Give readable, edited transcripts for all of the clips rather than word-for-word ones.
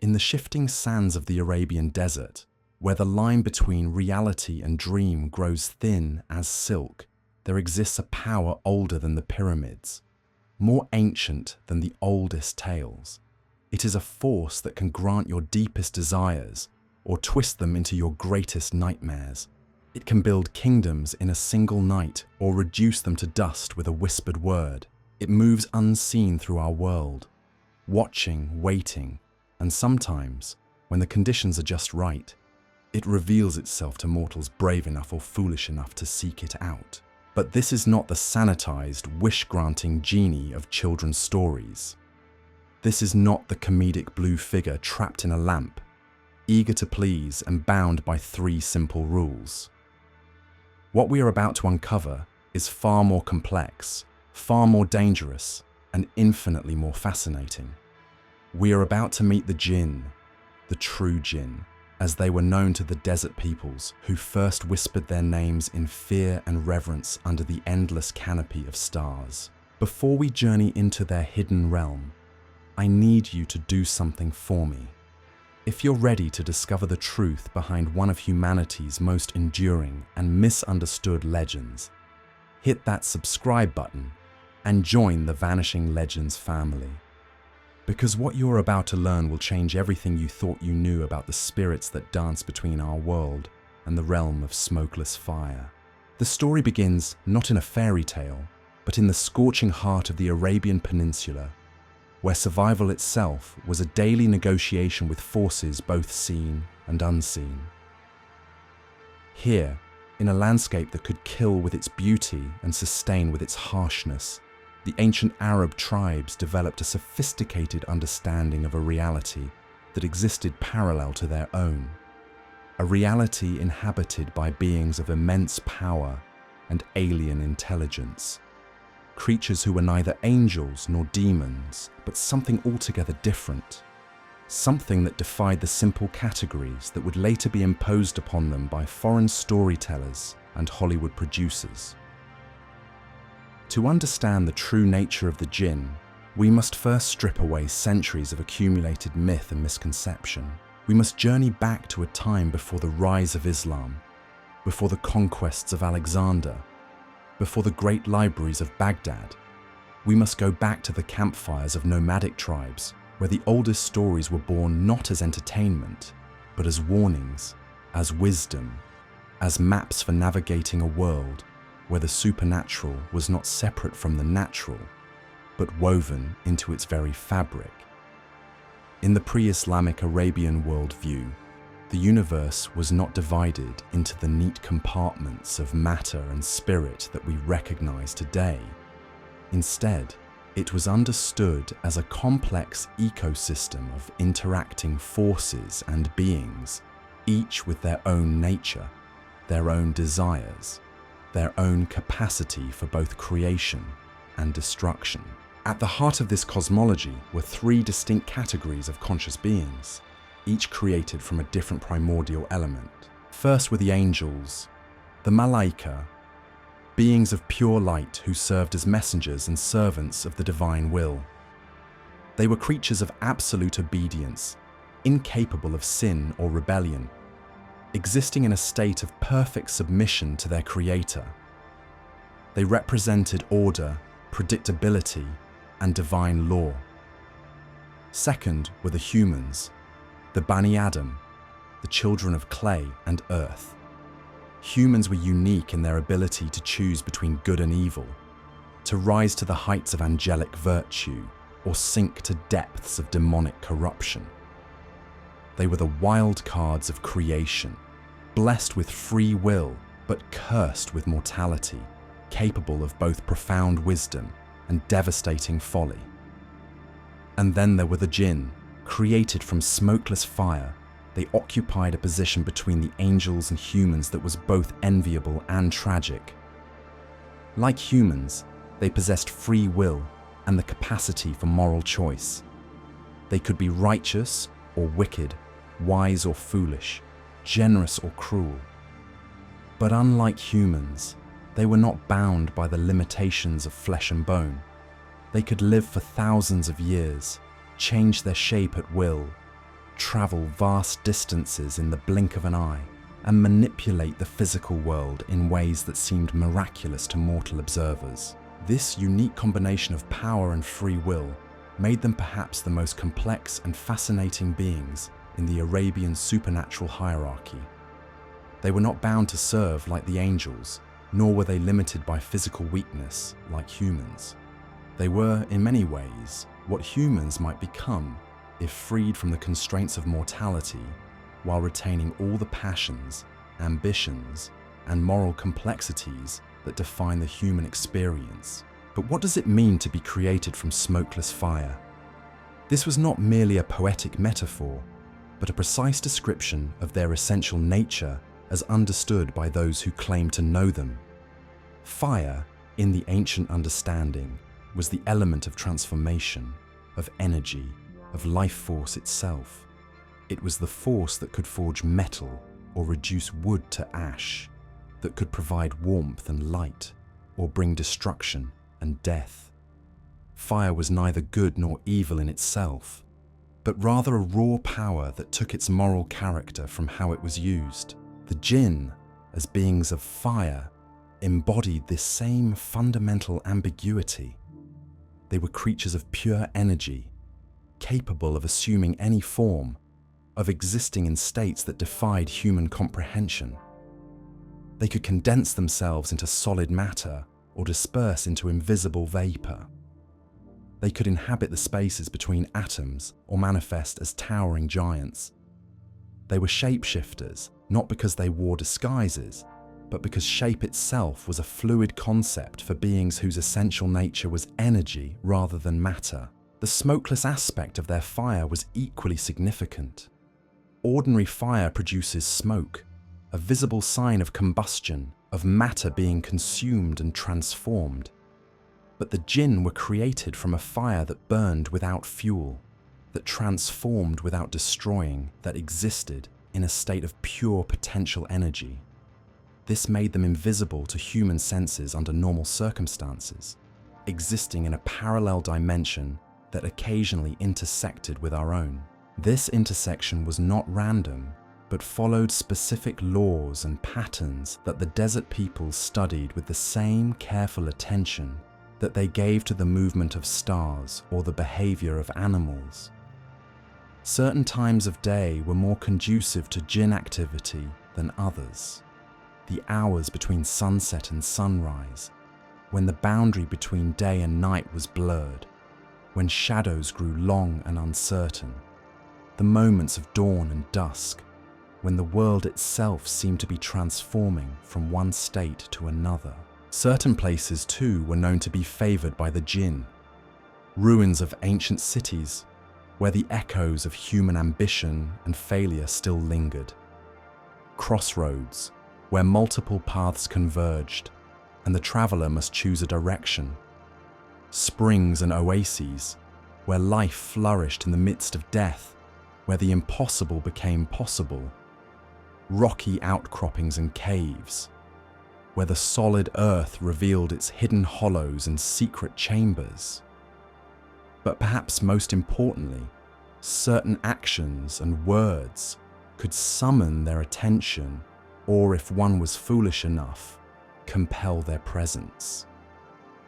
In the shifting sands of the Arabian desert, where the line between reality and dream grows thin as silk, there exists a power older than the pyramids, more ancient than the oldest tales. It is a force that can grant your deepest desires or twist them into your greatest nightmares. It can build kingdoms in a single night or reduce them to dust with a whispered word. It moves unseen through our world, watching, waiting, and sometimes, when the conditions are just right, it reveals itself to mortals brave enough or foolish enough to seek it out. But this is not the sanitized, wish-granting genie of children's stories. This is not the comedic blue figure trapped in a lamp, eager to please and bound by 3 simple rules. What we are about to uncover is far more complex, far more dangerous, and infinitely more fascinating. We are about to meet the Djinn, the true Djinn, as they were known to the desert peoples who first whispered their names in fear and reverence under the endless canopy of stars. Before we journey into their hidden realm, I need you to do something for me. If you're ready to discover the truth behind one of humanity's most enduring and misunderstood legends, hit that subscribe button and join the Vanishing Legends family. Because what you're about to learn will change everything you thought you knew about the spirits that dance between our world and the realm of smokeless fire. The story begins not in a fairy tale, but in the scorching heart of the Arabian Peninsula, where survival itself was a daily negotiation with forces both seen and unseen. Here, in a landscape that could kill with its beauty and sustain with its harshness, the ancient Arab tribes developed a sophisticated understanding of a reality that existed parallel to their own, a reality inhabited by beings of immense power and alien intelligence, creatures who were neither angels nor demons, but something altogether different, something that defied the simple categories that would later be imposed upon them by foreign storytellers and Hollywood producers. To understand the true nature of the Djinn, we must first strip away centuries of accumulated myth and misconception. We must journey back to a time before the rise of Islam, before the conquests of Alexander, before the great libraries of Baghdad. We must go back to the campfires of nomadic tribes, where the oldest stories were born not as entertainment, but as warnings, as wisdom, as maps for navigating a world where the supernatural was not separate from the natural, but woven into its very fabric. In the pre-Islamic Arabian worldview, the universe was not divided into the neat compartments of matter and spirit that we recognize today. Instead, it was understood as a complex ecosystem of interacting forces and beings, each with their own nature, their own desires, their own capacity for both creation and destruction. At the heart of this cosmology were 3 distinct categories of conscious beings, each created from a different primordial element. First were the angels, the Malaika, beings of pure light who served as messengers and servants of the divine will. They were creatures of absolute obedience, incapable of sin or rebellion, existing in a state of perfect submission to their creator. They represented order, predictability, and divine law. Second were the humans, the Bani Adam, the children of clay and earth. Humans were unique in their ability to choose between good and evil, to rise to the heights of angelic virtue, or sink to depths of demonic corruption. They were the wild cards of creation, blessed with free will, but cursed with mortality, capable of both profound wisdom and devastating folly. And then there were the Djinn, created from smokeless fire. They occupied a position between the angels and humans that was both enviable and tragic. Like humans, they possessed free will and the capacity for moral choice. They could be righteous or wicked, wise or foolish, generous or cruel. But unlike humans, they were not bound by the limitations of flesh and bone. They could live for thousands of years, change their shape at will, travel vast distances in the blink of an eye and manipulate the physical world in ways that seemed miraculous to mortal observers. This unique combination of power and free will made them perhaps the most complex and fascinating beings in the Arabian supernatural hierarchy. They were not bound to serve like the angels, nor were they limited by physical weakness like humans. They were, in many ways, what humans might become if freed from the constraints of mortality, while retaining all the passions, ambitions, and moral complexities that define the human experience. But what does it mean to be created from smokeless fire? This was not merely a poetic metaphor, but a precise description of their essential nature as understood by those who claim to know them. Fire, in the ancient understanding, was the element of transformation, of energy, of life force itself. It was the force that could forge metal or reduce wood to ash, that could provide warmth and light, or bring destruction and death. Fire was neither good nor evil in itself, but rather a raw power that took its moral character from how it was used. The Jinn, as beings of fire, embodied this same fundamental ambiguity. They were creatures of pure energy, capable of assuming any form, of existing in states that defied human comprehension. They could condense themselves into solid matter or disperse into invisible vapor. They could inhabit the spaces between atoms or manifest as towering giants. They were shapeshifters, not because they wore disguises, but because shape itself was a fluid concept for beings whose essential nature was energy rather than matter. The smokeless aspect of their fire was equally significant. Ordinary fire produces smoke, a visible sign of combustion, of matter being consumed and transformed. But the Jinn were created from a fire that burned without fuel, that transformed without destroying, that existed in a state of pure potential energy. This made them invisible to human senses under normal circumstances, existing in a parallel dimension that occasionally intersected with our own. This intersection was not random, but followed specific laws and patterns that the desert peoples studied with the same careful attention that they gave to the movement of stars or the behavior of animals. Certain times of day were more conducive to Jinn activity than others. The hours between sunset and sunrise, when the boundary between day and night was blurred, when shadows grew long and uncertain, the moments of dawn and dusk, when the world itself seemed to be transforming from one state to another. Certain places too were known to be favored by the Jinn. Ruins of ancient cities, where the echoes of human ambition and failure still lingered. Crossroads, where multiple paths converged, and the traveler must choose a direction. Springs and oases, where life flourished in the midst of death, where the impossible became possible. Rocky outcroppings and caves, where the solid earth revealed its hidden hollows and secret chambers. But perhaps most importantly, certain actions and words could summon their attention, or if one was foolish enough, compel their presence.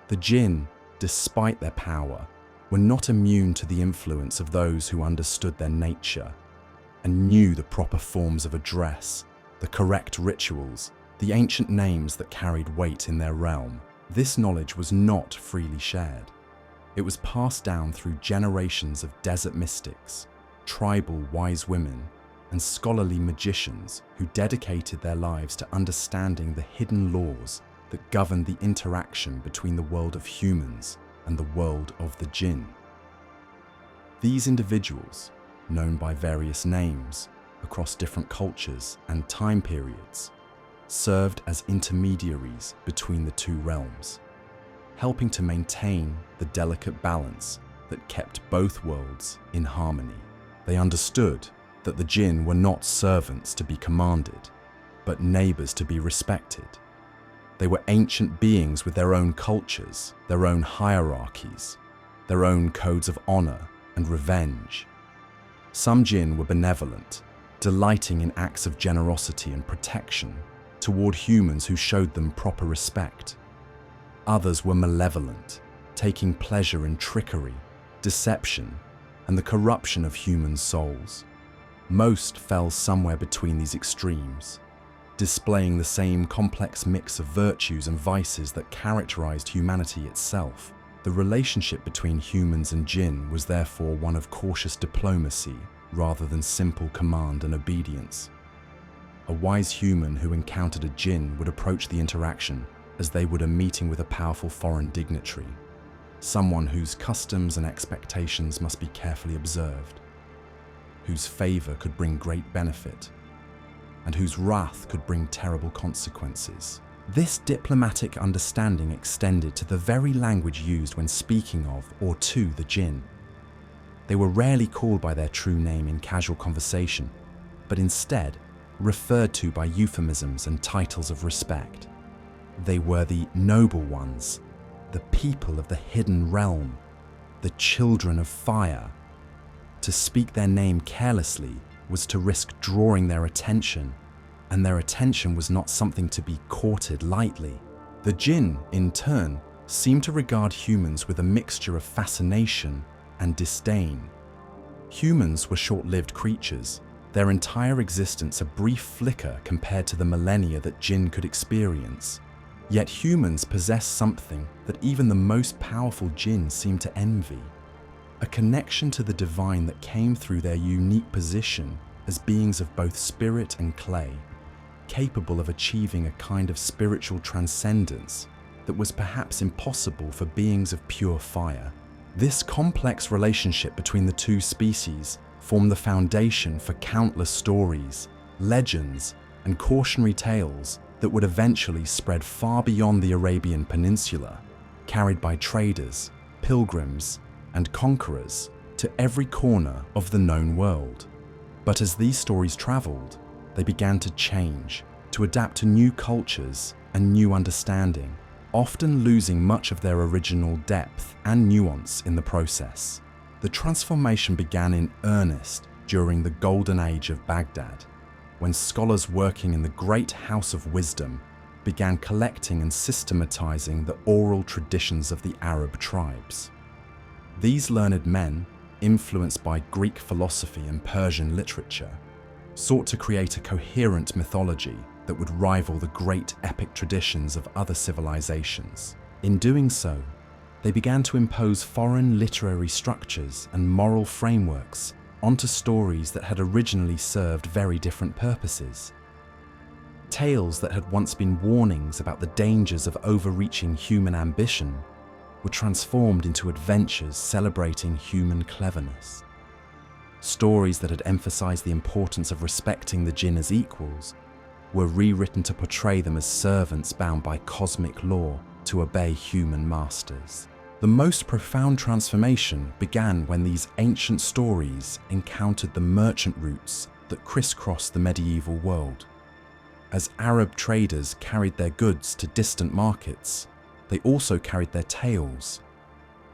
The Jinn, despite their power, were not immune to the influence of those who understood their nature and knew the proper forms of address, the correct rituals, the ancient names that carried weight in their realm. This knowledge was not freely shared. It was passed down through generations of desert mystics, tribal wise women, and scholarly magicians who dedicated their lives to understanding the hidden laws that govern the interaction between the world of humans and the world of the Jinn. These individuals, known by various names across different cultures and time periods, served as intermediaries between the two realms, helping to maintain the delicate balance that kept both worlds in harmony. They understood that the Jinn were not servants to be commanded, but neighbors to be respected. They were ancient beings with their own cultures, their own hierarchies, their own codes of honor and revenge. Some jinn were benevolent, delighting in acts of generosity and protection toward humans who showed them proper respect. Others were malevolent, taking pleasure in trickery, deception, and the corruption of human souls. Most fell somewhere between these extremes, displaying the same complex mix of virtues and vices that characterized humanity itself. The relationship between humans and jinn was therefore one of cautious diplomacy rather than simple command and obedience. A wise human who encountered a jinn would approach the interaction as they would a meeting with a powerful foreign dignitary, someone whose customs and expectations must be carefully observed, whose favor could bring great benefit, and whose wrath could bring terrible consequences. This diplomatic understanding extended to the very language used when speaking of or to the jinn. They were rarely called by their true name in casual conversation, but instead referred to by euphemisms and titles of respect. They were the noble ones, the people of the hidden realm, the children of fire. To speak their name carelessly was to risk drawing their attention, and their attention was not something to be courted lightly. The jinn, in turn, seemed to regard humans with a mixture of fascination and disdain. Humans were short-lived creatures, their entire existence a brief flicker compared to the millennia that jinn could experience. Yet humans possess something that even the most powerful jinn seem to envy: a connection to the divine that came through their unique position as beings of both spirit and clay, capable of achieving a kind of spiritual transcendence that was perhaps impossible for beings of pure fire. This complex relationship between the two species formed the foundation for countless stories, legends, and cautionary tales that would eventually spread far beyond the Arabian Peninsula, carried by traders, pilgrims, and conquerors to every corner of the known world. But as these stories traveled, they began to change, to adapt to new cultures and new understanding, often losing much of their original depth and nuance in the process. The transformation began in earnest during the Golden Age of Baghdad, when scholars working in the great House of Wisdom began collecting and systematizing the oral traditions of the Arab tribes. These learned men, influenced by Greek philosophy and Persian literature, sought to create a coherent mythology that would rival the great epic traditions of other civilizations. In doing so, they began to impose foreign literary structures and moral frameworks onto stories that had originally served very different purposes. Tales that had once been warnings about the dangers of overreaching human ambition were transformed into adventures celebrating human cleverness. Stories that had emphasized the importance of respecting the jinn as equals were rewritten to portray them as servants bound by cosmic law to obey human masters. The most profound transformation began when these ancient stories encountered the merchant routes that crisscrossed the medieval world. As Arab traders carried their goods to distant markets, they also carried their tales,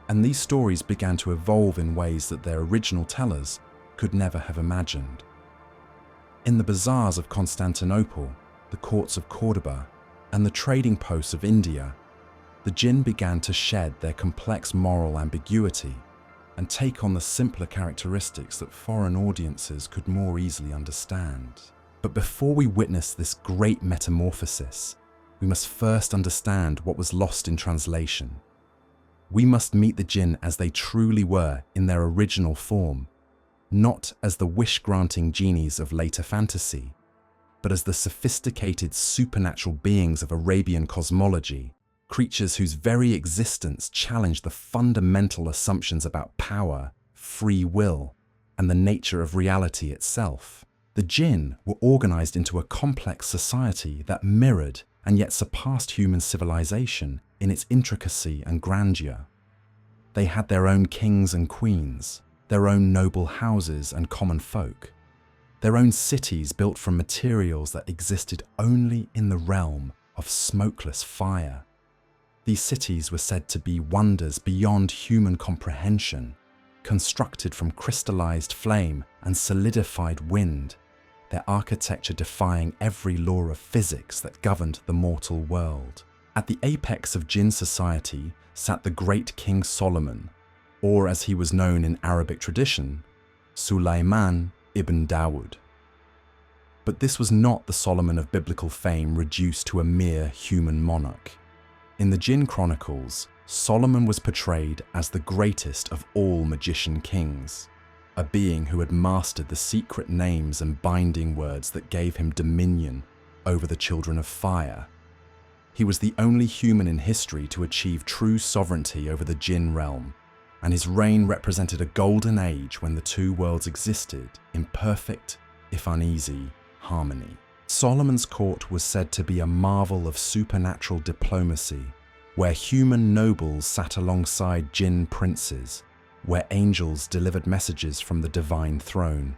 and these stories began to evolve in ways that their original tellers could never have imagined. In the bazaars of Constantinople, the courts of Cordoba, and the trading posts of India, the jinn began to shed their complex moral ambiguity and take on the simpler characteristics that foreign audiences could more easily understand. But before we witness this great metamorphosis, we must first understand what was lost in translation. We must meet the jinn as they truly were in their original form, not as the wish-granting genies of later fantasy, but as the sophisticated supernatural beings of Arabian cosmology, creatures whose very existence challenged the fundamental assumptions about power, free will, and the nature of reality itself. The jinn were organized into a complex society that mirrored and yet surpassed human civilization in its intricacy and grandeur. They had their own kings and queens, their own noble houses and common folk, their own cities built from materials that existed only in the realm of smokeless fire. These cities were said to be wonders beyond human comprehension, constructed from crystallized flame and solidified wind, their architecture defying every law of physics that governed the mortal world. At the apex of Jinn society sat the great King Solomon, or as he was known in Arabic tradition, Sulaiman ibn Dawood. But this was not the Solomon of biblical fame reduced to a mere human monarch. In the Jinn Chronicles, Solomon was portrayed as the greatest of all magician kings, a being who had mastered the secret names and binding words that gave him dominion over the children of fire. He was the only human in history to achieve true sovereignty over the Jinn realm, and his reign represented a golden age when the two worlds existed in perfect, if uneasy, harmony. Solomon's court was said to be a marvel of supernatural diplomacy, where human nobles sat alongside Jinn princes, where angels delivered messages from the divine throne,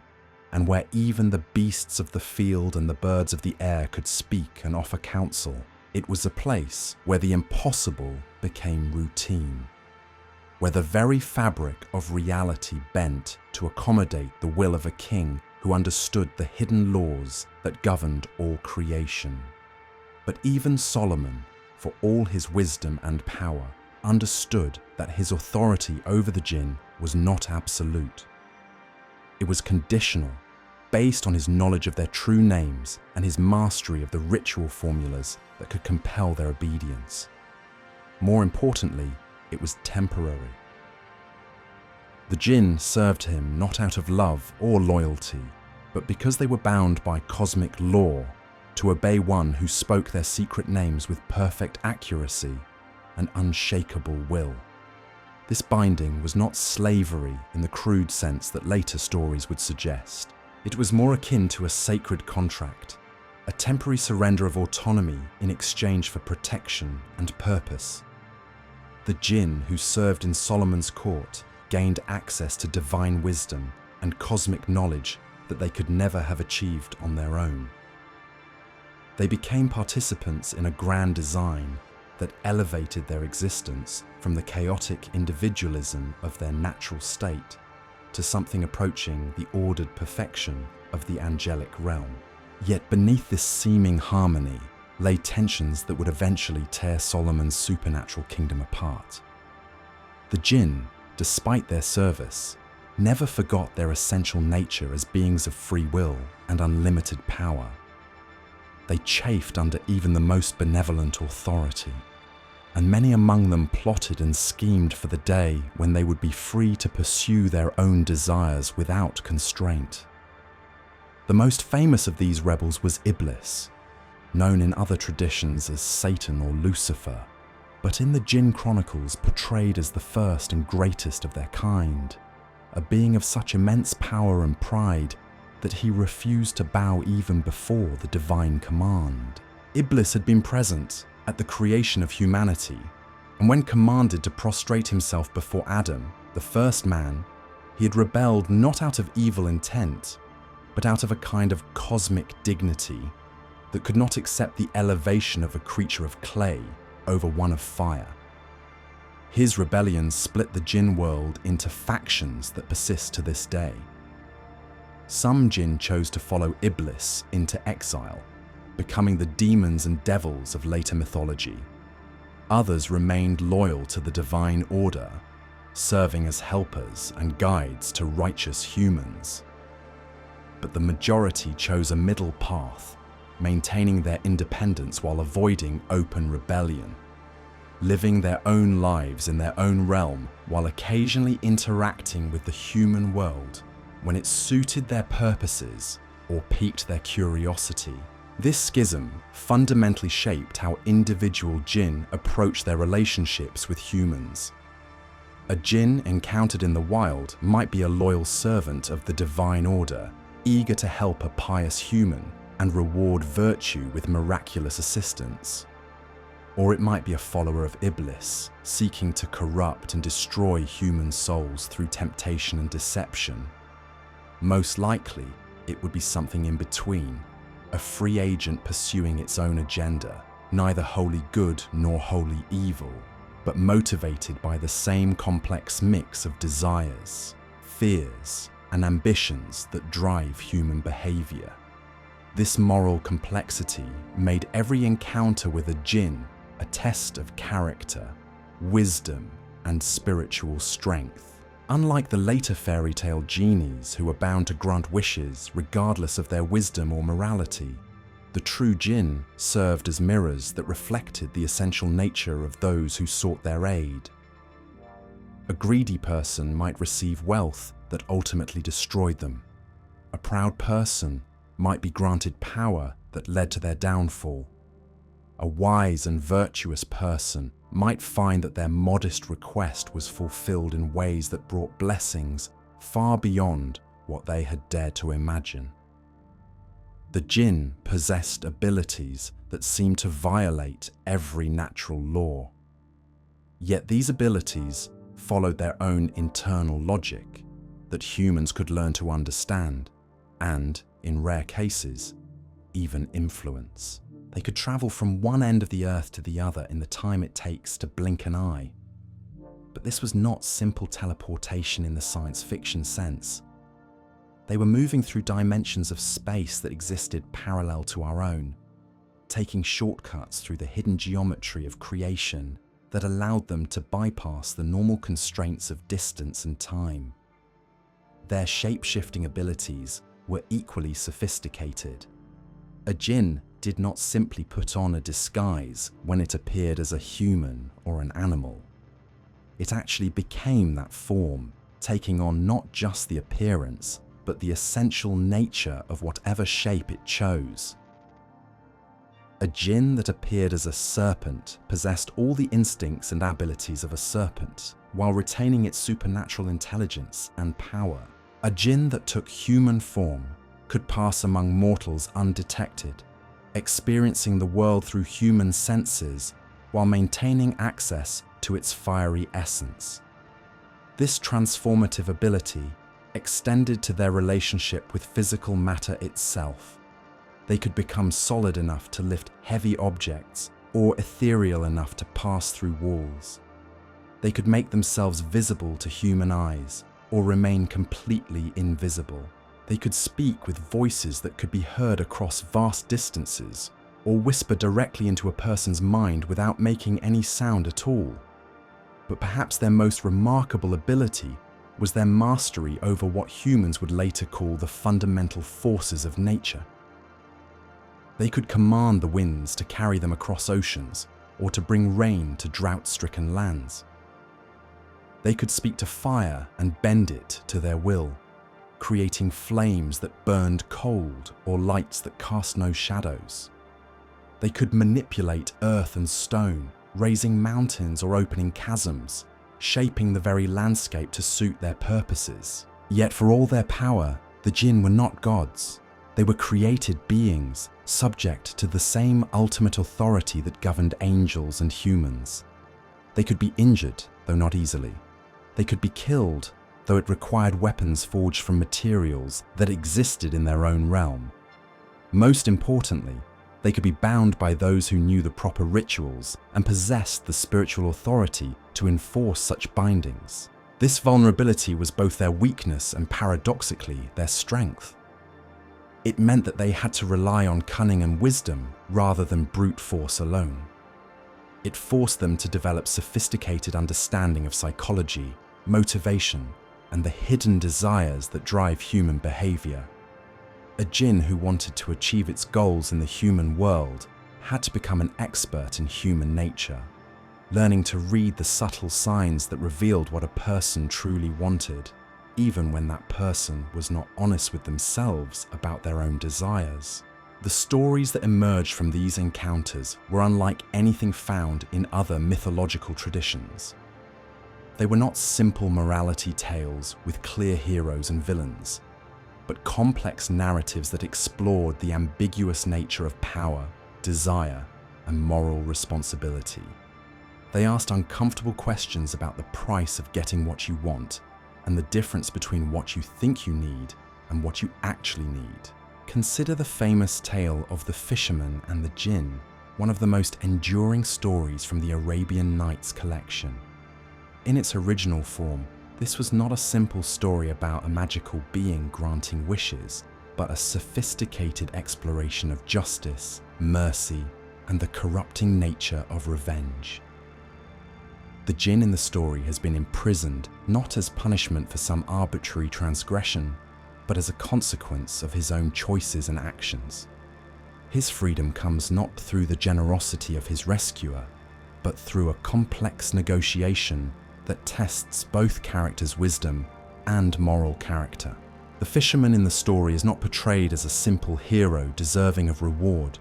and where even the beasts of the field and the birds of the air could speak and offer counsel. It was a place where the impossible became routine, where the very fabric of reality bent to accommodate the will of a king who understood the hidden laws that governed all creation. But even Solomon, for all his wisdom and power, understood that his authority over the Jinn was not absolute. It was conditional, based on his knowledge of their true names and his mastery of the ritual formulas that could compel their obedience. More importantly, it was temporary. The Jinn served him not out of love or loyalty, but because they were bound by cosmic law to obey one who spoke their secret names with perfect accuracy and unshakable will. This binding was not slavery in the crude sense that later stories would suggest. It was more akin to a sacred contract, a temporary surrender of autonomy in exchange for protection and purpose. The Jinn who served in Solomon's court gained access to divine wisdom and cosmic knowledge that they could never have achieved on their own. They became participants in a grand design that elevated their existence from the chaotic individualism of their natural state to something approaching the ordered perfection of the angelic realm. Yet beneath this seeming harmony lay tensions that would eventually tear Solomon's supernatural kingdom apart. The Jinn, despite their service, never forgot their essential nature as beings of free will and unlimited power. They chafed under even the most benevolent authority, and many among them plotted and schemed for the day when they would be free to pursue their own desires without constraint. The most famous of these rebels was Iblis, known in other traditions as Satan or Lucifer, but in the Jinn Chronicles portrayed as the first and greatest of their kind, a being of such immense power and pride that he refused to bow even before the divine command. Iblis had been present at the creation of humanity, and when commanded to prostrate himself before Adam, the first man, he had rebelled not out of evil intent, but out of a kind of cosmic dignity that could not accept the elevation of a creature of clay over one of fire. His rebellion split the Jinn world into factions that persist to this day. Some Jinn chose to follow Iblis into exile, becoming the demons and devils of later mythology. Others remained loyal to the divine order, serving as helpers and guides to righteous humans. But the majority chose a middle path, maintaining their independence while avoiding open rebellion, living their own lives in their own realm while occasionally interacting with the human world when it suited their purposes or piqued their curiosity. This schism fundamentally shaped how individual Jinn approach their relationships with humans. A Jinn encountered in the wild might be a loyal servant of the divine order, eager to help a pious human and reward virtue with miraculous assistance. Or it might be a follower of Iblis, seeking to corrupt and destroy human souls through temptation and deception. Most likely, it would be something in between, a free agent pursuing its own agenda, neither wholly good nor wholly evil, but motivated by the same complex mix of desires. fears, and ambitions that drive human behavior. This moral complexity made every encounter with a djinn a test of character, wisdom, and spiritual strength. Unlike the later fairy tale genies who were bound to grant wishes regardless of their wisdom or morality, the true djinn served as mirrors that reflected the essential nature of those who sought their aid. A greedy person might receive wealth that ultimately destroyed them. A proud person might be granted power that led to their downfall. A wise and virtuous person might find that their modest request was fulfilled in ways that brought blessings far beyond what they had dared to imagine. The djinn possessed abilities that seemed to violate every natural law. Yet these abilities followed their own internal logic that humans could learn to understand and, in rare cases, even influence. They could travel from one end of the earth to the other in the time it takes to blink an eye. But this was not simple teleportation in the science fiction sense. They were moving through dimensions of space that existed parallel to our own, taking shortcuts through the hidden geometry of creation that allowed them to bypass the normal constraints of distance and time. Their shape-shifting abilities were equally sophisticated. A djinn did not simply put on a disguise when it appeared as a human or an animal. It actually became that form, taking on not just the appearance, but the essential nature of whatever shape it chose. A djinn that appeared as a serpent possessed all the instincts and abilities of a serpent, while retaining its supernatural intelligence and power. A djinn that took human form could pass among mortals undetected, experiencing the world through human senses while maintaining access to its fiery essence. This transformative ability extended to their relationship with physical matter itself. They could become solid enough to lift heavy objects or ethereal enough to pass through walls. They could make themselves visible to human eyes or remain completely invisible. They could speak with voices that could be heard across vast distances or whisper directly into a person's mind without making any sound at all. But perhaps their most remarkable ability was their mastery over what humans would later call the fundamental forces of nature. They could command the winds to carry them across oceans or to bring rain to drought-stricken lands. They could speak to fire and bend it to their will, creating flames that burned cold or lights that cast no shadows. They could manipulate earth and stone, raising mountains or opening chasms, shaping the very landscape to suit their purposes. Yet for all their power, the djinn were not gods. They were created beings, subject to the same ultimate authority that governed angels and humans. They could be injured, though not easily. They could be killed, though it required weapons forged from materials that existed in their own realm. Most importantly, they could be bound by those who knew the proper rituals and possessed the spiritual authority to enforce such bindings. This vulnerability was both their weakness and paradoxically their strength. It meant that they had to rely on cunning and wisdom rather than brute force alone. It forced them to develop sophisticated understanding of psychology, motivation, and the hidden desires that drive human behavior. A djinn who wanted to achieve its goals in the human world had to become an expert in human nature, learning to read the subtle signs that revealed what a person truly wanted, even when that person was not honest with themselves about their own desires. The stories that emerged from these encounters were unlike anything found in other mythological traditions. They were not simple morality tales with clear heroes and villains, but complex narratives that explored the ambiguous nature of power, desire, and moral responsibility. They asked uncomfortable questions about the price of getting what you want and the difference between what you think you need and what you actually need. Consider the famous tale of the fisherman and the djinn, one of the most enduring stories from the Arabian Nights collection. In its original form, This was not a simple story about a magical being granting wishes, but a sophisticated exploration of justice, mercy, and the corrupting nature of revenge. The Djinn in the story has been imprisoned not as punishment for some arbitrary transgression, but as a consequence of his own choices and actions. His freedom comes not through the generosity of his rescuer, but through a complex negotiation that tests both characters' wisdom and moral character. The fisherman in the story is not portrayed as a simple hero deserving of reward,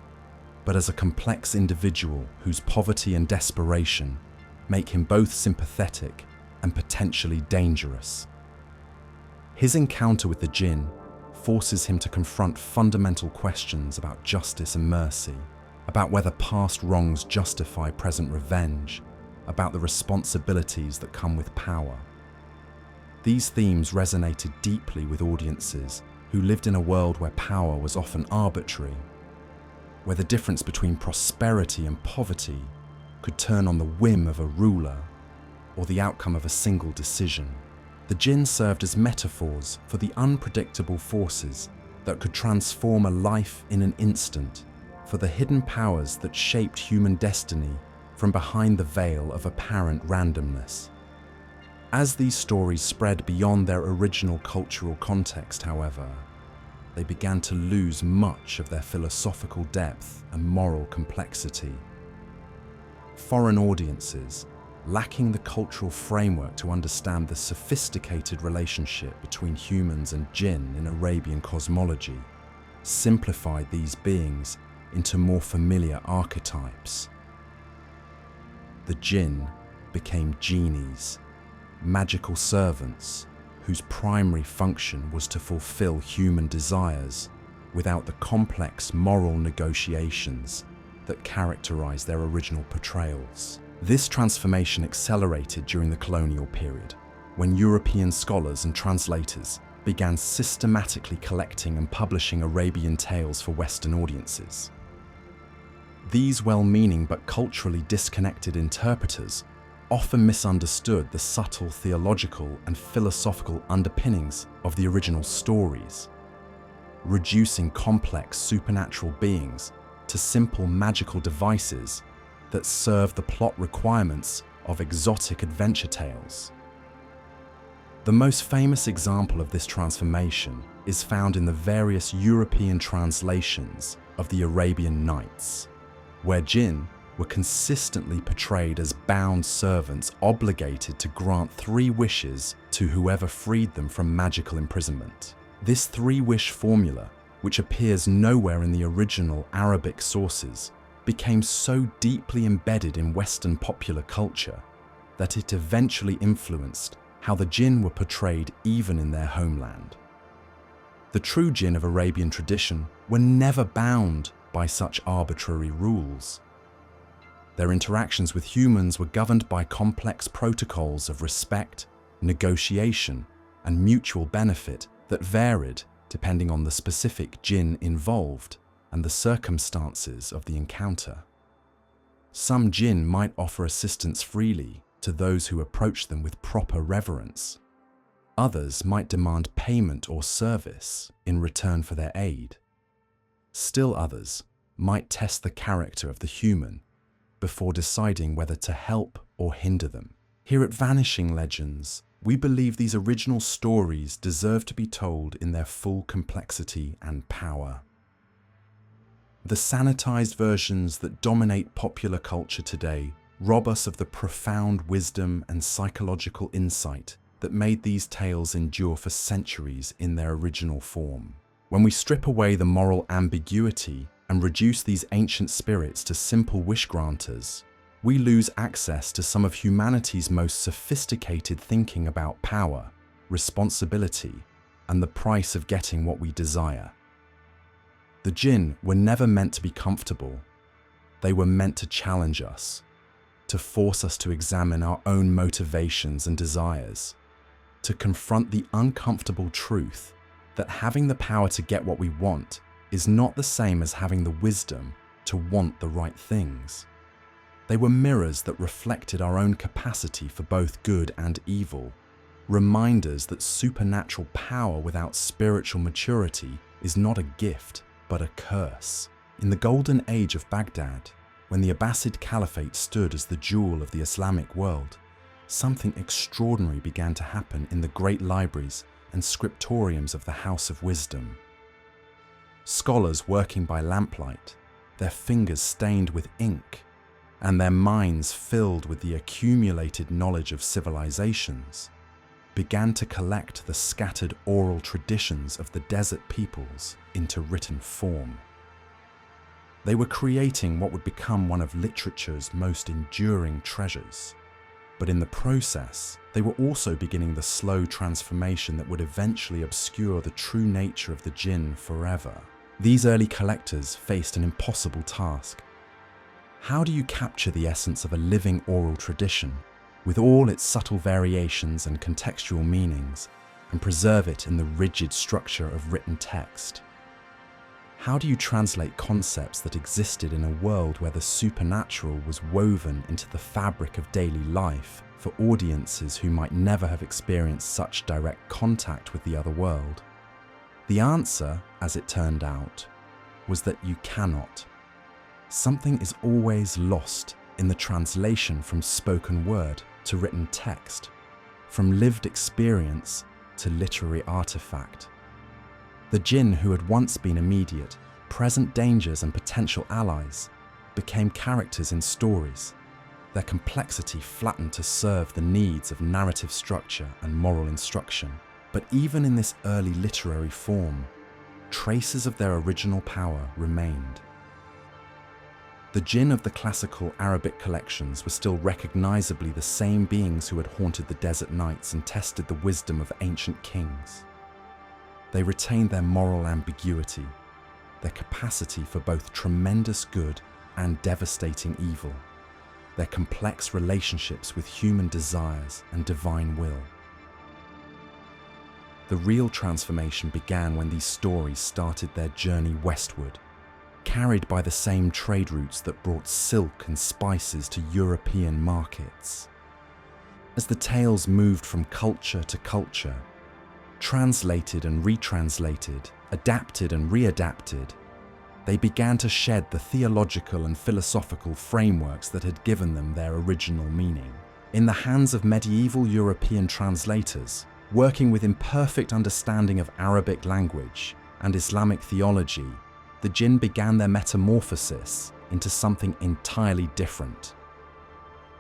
but as a complex individual whose poverty and desperation make him both sympathetic and potentially dangerous. His encounter with the Djinn forces him to confront fundamental questions about justice and mercy, about whether past wrongs justify present revenge, about the responsibilities that come with power. These themes resonated deeply with audiences who lived in a world where power was often arbitrary, where the difference between prosperity and poverty could turn on the whim of a ruler or the outcome of a single decision. The Djinn served as metaphors for the unpredictable forces that could transform a life in an instant, for the hidden powers that shaped human destiny from behind the veil of apparent randomness. As these stories spread beyond their original cultural context, however, they began to lose much of their philosophical depth and moral complexity. Foreign audiences, lacking the cultural framework to understand the sophisticated relationship between humans and Djinn in Arabian cosmology, simplified these beings into more familiar archetypes. The Djinn became genies, magical servants whose primary function was to fulfill human desires without the complex moral negotiations that characterize their original portrayals. This transformation accelerated during the colonial period, when European scholars and translators began systematically collecting and publishing Arabian tales for Western audiences. These well-meaning but culturally disconnected interpreters often misunderstood the subtle theological and philosophical underpinnings of the original stories, reducing complex supernatural beings to simple magical devices that serve the plot requirements of exotic adventure tales. The most famous example of this transformation is found in the various European translations of the Arabian Nights, where Djinn were consistently portrayed as bound servants obligated to grant 3 wishes to whoever freed them from magical imprisonment. This 3-wish formula, which appears nowhere in the original Arabic sources, became so deeply embedded in Western popular culture that it eventually influenced how the Djinn were portrayed even in their homeland. The true Djinn of Arabian tradition were never bound by such arbitrary rules. Their interactions with humans were governed by complex protocols of respect, negotiation, and mutual benefit that varied depending on the specific Djinn involved and the circumstances of the encounter. Some Djinn might offer assistance freely to those who approach them with proper reverence. Others might demand payment or service in return for their aid. Still others might test the character of the human before deciding whether to help or hinder them. Here at Vanishing Legends, we believe these original stories deserve to be told in their full complexity and power. The sanitized versions that dominate popular culture today rob us of the profound wisdom and psychological insight that made these tales endure for centuries in their original form. When we strip away the moral ambiguity and reduce these ancient spirits to simple wish granters, we lose access to some of humanity's most sophisticated thinking about power, responsibility, and the price of getting what we desire. The Djinn were never meant to be comfortable. They were meant to challenge us, to force us to examine our own motivations and desires, to confront the uncomfortable truth that having the power to get what we want is not the same as having the wisdom to want the right things. They were mirrors that reflected our own capacity for both good and evil, reminders that supernatural power without spiritual maturity is not a gift, but a curse. In the Golden Age of Baghdad, when the Abbasid Caliphate stood as the jewel of the Islamic world, something extraordinary began to happen in the great libraries and scriptoriums of the House of Wisdom. Scholars working by lamplight, their fingers stained with ink, and their minds filled with the accumulated knowledge of civilizations, began to collect the scattered oral traditions of the desert peoples into written form. They were creating what would become one of literature's most enduring treasures. But in the process, they were also beginning the slow transformation that would eventually obscure the true nature of the jinn forever. These early collectors faced an impossible task. How do you capture the essence of a living oral tradition, with all its subtle variations and contextual meanings, and preserve it in the rigid structure of written text? How do you translate concepts that existed in a world where the supernatural was woven into the fabric of daily life for audiences who might never have experienced such direct contact with the other world? The answer, as it turned out, was that you cannot. Something is always lost in the translation from spoken word to written text, from lived experience to literary artifact. The jinn who had once been immediate, present dangers and potential allies became characters in stories, their complexity flattened to serve the needs of narrative structure and moral instruction. But even in this early literary form, traces of their original power remained. The jinn of the classical Arabic collections were still recognizably the same beings who had haunted the desert nights and tested the wisdom of ancient kings. They retained their moral ambiguity, their capacity for both tremendous good and devastating evil, their complex relationships with human desires and divine will. The real transformation began when these stories started their journey westward, carried by the same trade routes that brought silk and spices to European markets. As the tales moved from culture to culture, translated and retranslated, adapted and readapted, they began to shed the theological and philosophical frameworks that had given them their original meaning. In the hands of medieval European translators, working with imperfect understanding of Arabic language and Islamic theology, the jinn began their metamorphosis into something entirely different.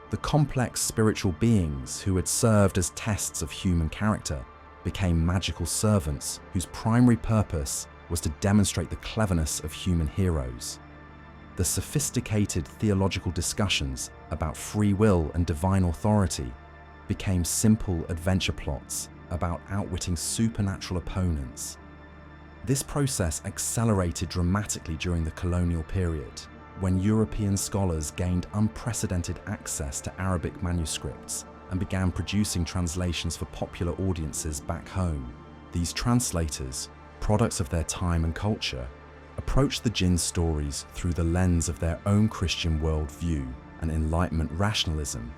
The complex spiritual beings who had served as tests of human character became magical servants whose primary purpose was to demonstrate the cleverness of human heroes. The sophisticated theological discussions about free will and divine authority became simple adventure plots about outwitting supernatural opponents. This process accelerated dramatically during the colonial period, when European scholars gained unprecedented access to Arabic manuscripts and began producing translations for popular audiences back home. These translators, products of their time and culture, approached the jinn stories through the lens of their own Christian worldview and Enlightenment rationalism,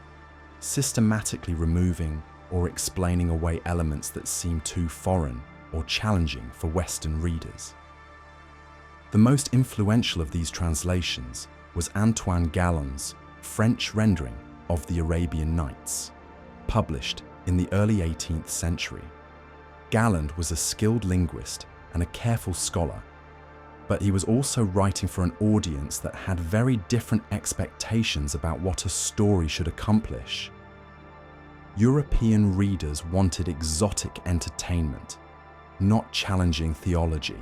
systematically removing or explaining away elements that seemed too foreign or challenging for Western readers. The most influential of these translations was Antoine Galland's French rendering of the Arabian Nights, published in the early 18th century. Galland was a skilled linguist and a careful scholar, but he was also writing for an audience that had very different expectations about what a story should accomplish. European readers wanted exotic entertainment, not challenging theology.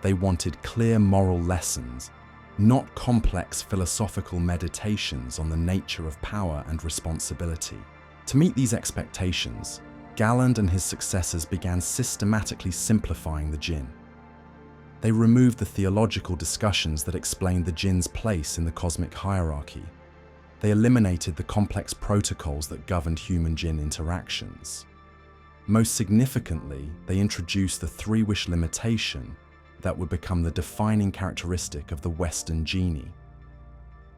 They wanted clear moral lessons, not complex philosophical meditations on the nature of power and responsibility. To meet these expectations, Galland and his successors began systematically simplifying the jinn. They removed the theological discussions that explained the jinn's place in the cosmic hierarchy. They eliminated the complex protocols that governed human-jinn interactions. Most significantly, they introduced the three-wish limitation that would become the defining characteristic of the Western genie.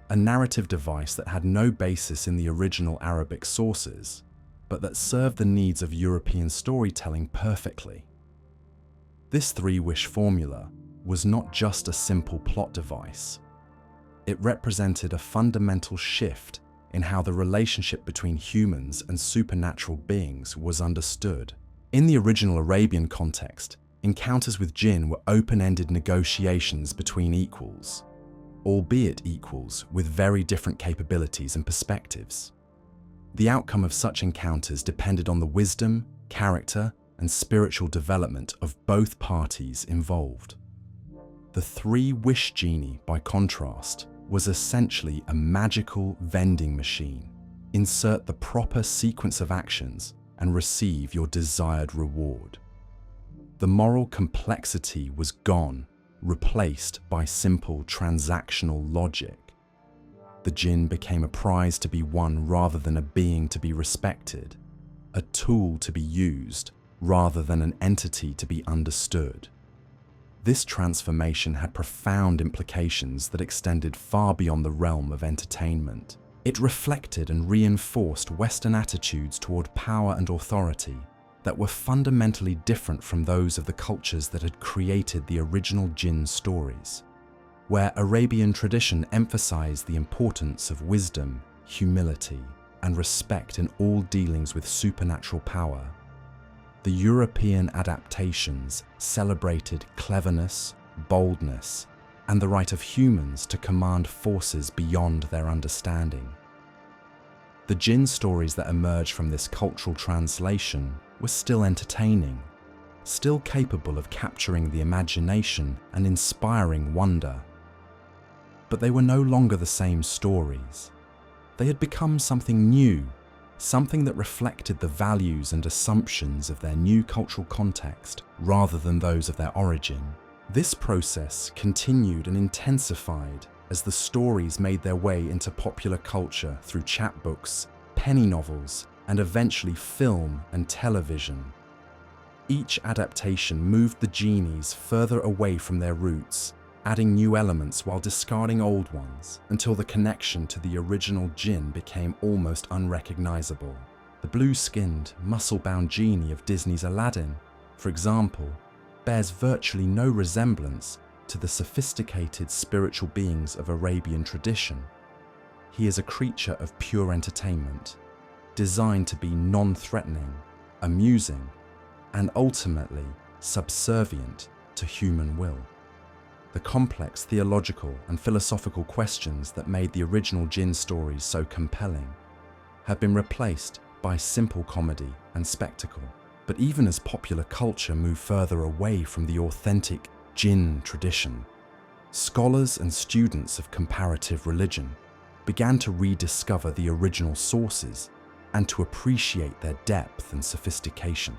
A narrative device that had no basis in the original Arabic sources, but that served the needs of European storytelling perfectly. This three-wish formula was not just a simple plot device. It represented a fundamental shift in how the relationship between humans and supernatural beings was understood. In the original Arabian context, encounters with jinn were open-ended negotiations between equals, albeit equals with very different capabilities and perspectives. The outcome of such encounters depended on the wisdom, character, and spiritual development of both parties involved. The three-wish genie, by contrast, was essentially a magical vending machine. Insert the proper sequence of actions and receive your desired reward. The moral complexity was gone, replaced by simple transactional logic. The jinn became a prize to be won rather than a being to be respected, a tool to be used rather than an entity to be understood. This transformation had profound implications that extended far beyond the realm of entertainment. It reflected and reinforced Western attitudes toward power and authority that were fundamentally different from those of the cultures that had created the original jinn stories, where Arabian tradition emphasized the importance of wisdom, humility, and respect in all dealings with supernatural power. The European adaptations celebrated cleverness, boldness, and the right of humans to command forces beyond their understanding. The jinn stories that emerged from this cultural translation were still entertaining, still capable of capturing the imagination and inspiring wonder. But they were no longer the same stories. They had become something new, something that reflected the values and assumptions of their new cultural context rather than those of their origin. This process continued and intensified as the stories made their way into popular culture through chapbooks, penny novels, and eventually film and television. Each adaptation moved the genies further away from their roots, adding new elements while discarding old ones, until the connection to the original jinn became almost unrecognizable. The blue-skinned, muscle-bound genie of Disney's Aladdin, for example, bears virtually no resemblance to the sophisticated spiritual beings of Arabian tradition. He is a creature of pure entertainment, designed to be non-threatening, amusing, and ultimately subservient to human will. The complex theological and philosophical questions that made the original jinn stories so compelling have been replaced by simple comedy and spectacle. But even as popular culture moved further away from the authentic jinn tradition, scholars and students of comparative religion began to rediscover the original sources and to appreciate their depth and sophistication.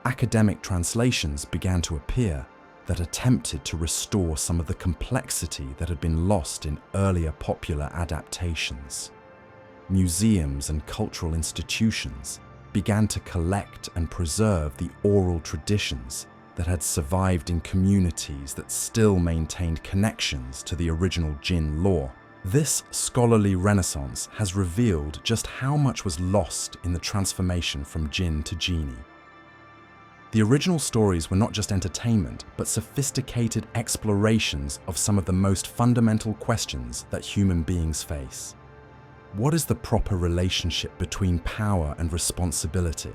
Academic translations began to appear that attempted to restore some of the complexity that had been lost in earlier popular adaptations. Museums and cultural institutions began to collect and preserve the oral traditions that had survived in communities that still maintained connections to the original jinn lore. This scholarly renaissance has revealed just how much was lost in the transformation from jinn to genie. The original stories were not just entertainment, but sophisticated explorations of some of the most fundamental questions that human beings face. What is the proper relationship between power and responsibility?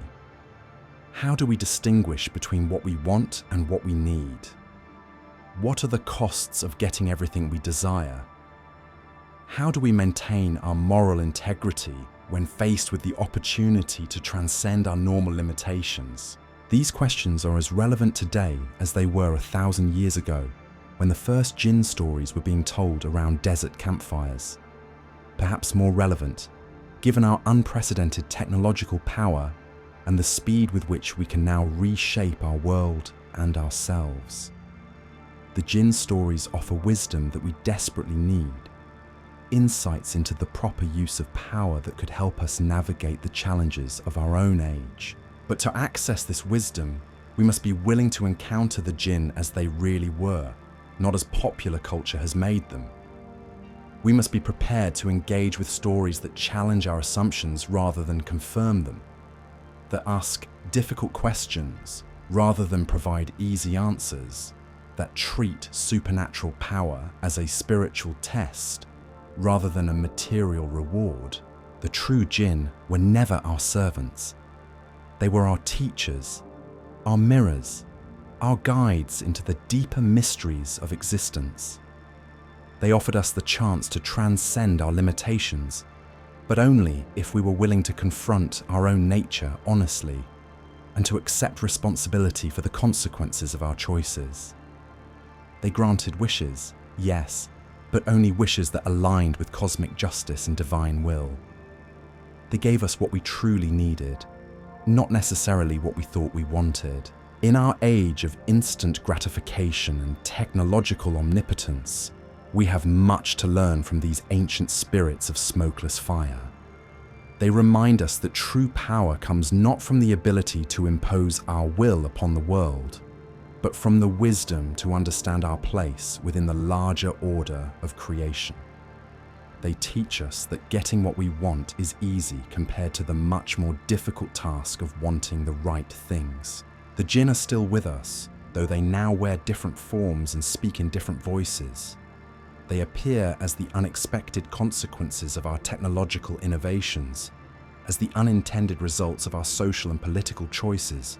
How do we distinguish between what we want and what we need? What are the costs of getting everything we desire? How do we maintain our moral integrity when faced with the opportunity to transcend our normal limitations? These questions are as relevant today as they were 1,000 years ago, when the first jinn stories were being told around desert campfires. Perhaps more relevant, given our unprecedented technological power and the speed with which we can now reshape our world and ourselves. The jinn stories offer wisdom that we desperately need, insights into the proper use of power that could help us navigate the challenges of our own age. But to access this wisdom, we must be willing to encounter the jinn as they really were, not as popular culture has made them. We must be prepared to engage with stories that challenge our assumptions rather than confirm them, that ask difficult questions rather than provide easy answers, that treat supernatural power as a spiritual test rather than a material reward. The true jinn were never our servants. They were our teachers, our mirrors, our guides into the deeper mysteries of existence. They offered us the chance to transcend our limitations, but only if we were willing to confront our own nature honestly and to accept responsibility for the consequences of our choices. They granted wishes, yes, but only wishes that aligned with cosmic justice and divine will. They gave us what we truly needed, not necessarily what we thought we wanted. In our age of instant gratification and technological omnipotence, we have much to learn from these ancient spirits of smokeless fire. They remind us that true power comes not from the ability to impose our will upon the world, but from the wisdom to understand our place within the larger order of creation. They teach us that getting what we want is easy compared to the much more difficult task of wanting the right things. The jinn are still with us, though they now wear different forms and speak in different voices. They appear as the unexpected consequences of our technological innovations, as the unintended results of our social and political choices,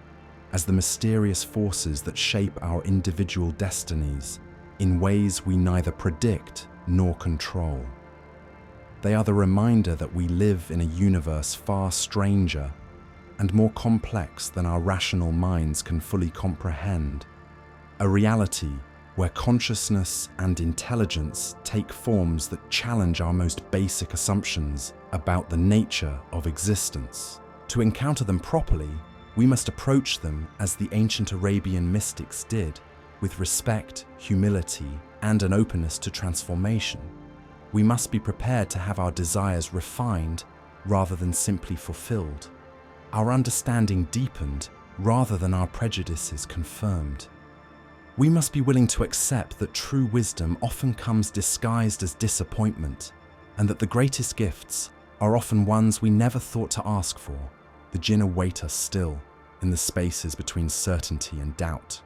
as the mysterious forces that shape our individual destinies in ways we neither predict nor control. They are the reminder that we live in a universe far stranger and more complex than our rational minds can fully comprehend, a reality where consciousness and intelligence take forms that challenge our most basic assumptions about the nature of existence. To encounter them properly, we must approach them as the ancient Arabian mystics did, with respect, humility, and an openness to transformation. We must be prepared to have our desires refined rather than simply fulfilled, our understanding deepened rather than our prejudices confirmed. We must be willing to accept that true wisdom often comes disguised as disappointment, and that the greatest gifts are often ones we never thought to ask for. The jinn await us still, in the spaces between certainty and doubt,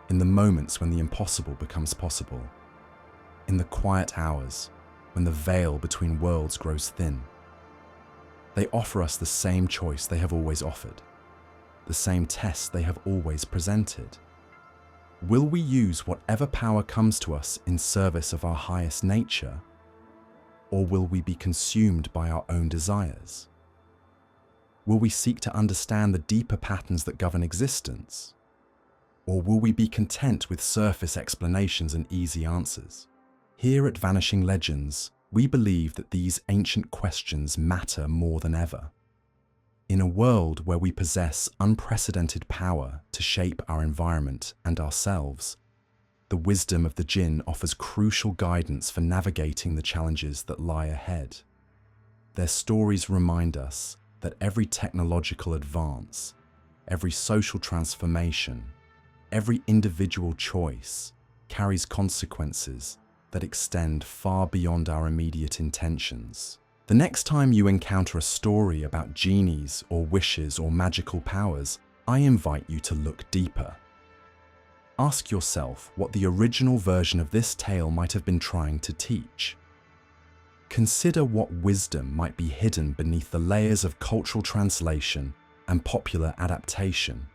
in the moments when the impossible becomes possible, in the quiet hours when the veil between worlds grows thin. They offer us the same choice they have always offered, the same test they have always presented. Will we use whatever power comes to us in service of our highest nature, or will we be consumed by our own desires? Will we seek to understand the deeper patterns that govern existence, or will we be content with surface explanations and easy answers? Here at Vanishing Legends, we believe that these ancient questions matter more than ever. In a world where we possess unprecedented power to shape our environment and ourselves, the wisdom of the jinn offers crucial guidance for navigating the challenges that lie ahead. Their stories remind us that every technological advance, every social transformation, every individual choice carries consequences that extend far beyond our immediate intentions. The next time you encounter a story about genies or wishes or magical powers, I invite you to look deeper. Ask yourself what the original version of this tale might have been trying to teach. Consider what wisdom might be hidden beneath the layers of cultural translation and popular adaptation.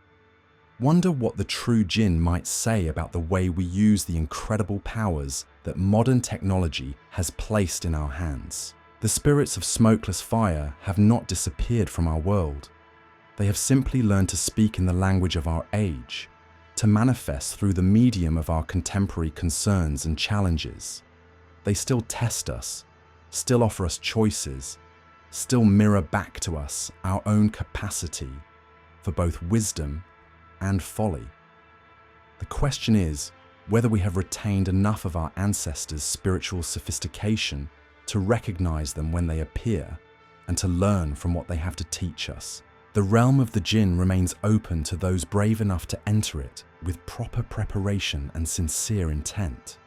Wonder what the true jinn might say about the way we use the incredible powers that modern technology has placed in our hands. The spirits of smokeless fire have not disappeared from our world. They have simply learned to speak in the language of our age, to manifest through the medium of our contemporary concerns and challenges. They still test us, still offer us choices, still mirror back to us our own capacity for both wisdom and folly. The question is whether we have retained enough of our ancestors' spiritual sophistication to recognize them when they appear and to learn from what they have to teach us. The realm of the jinn remains open to those brave enough to enter it with proper preparation and sincere intent.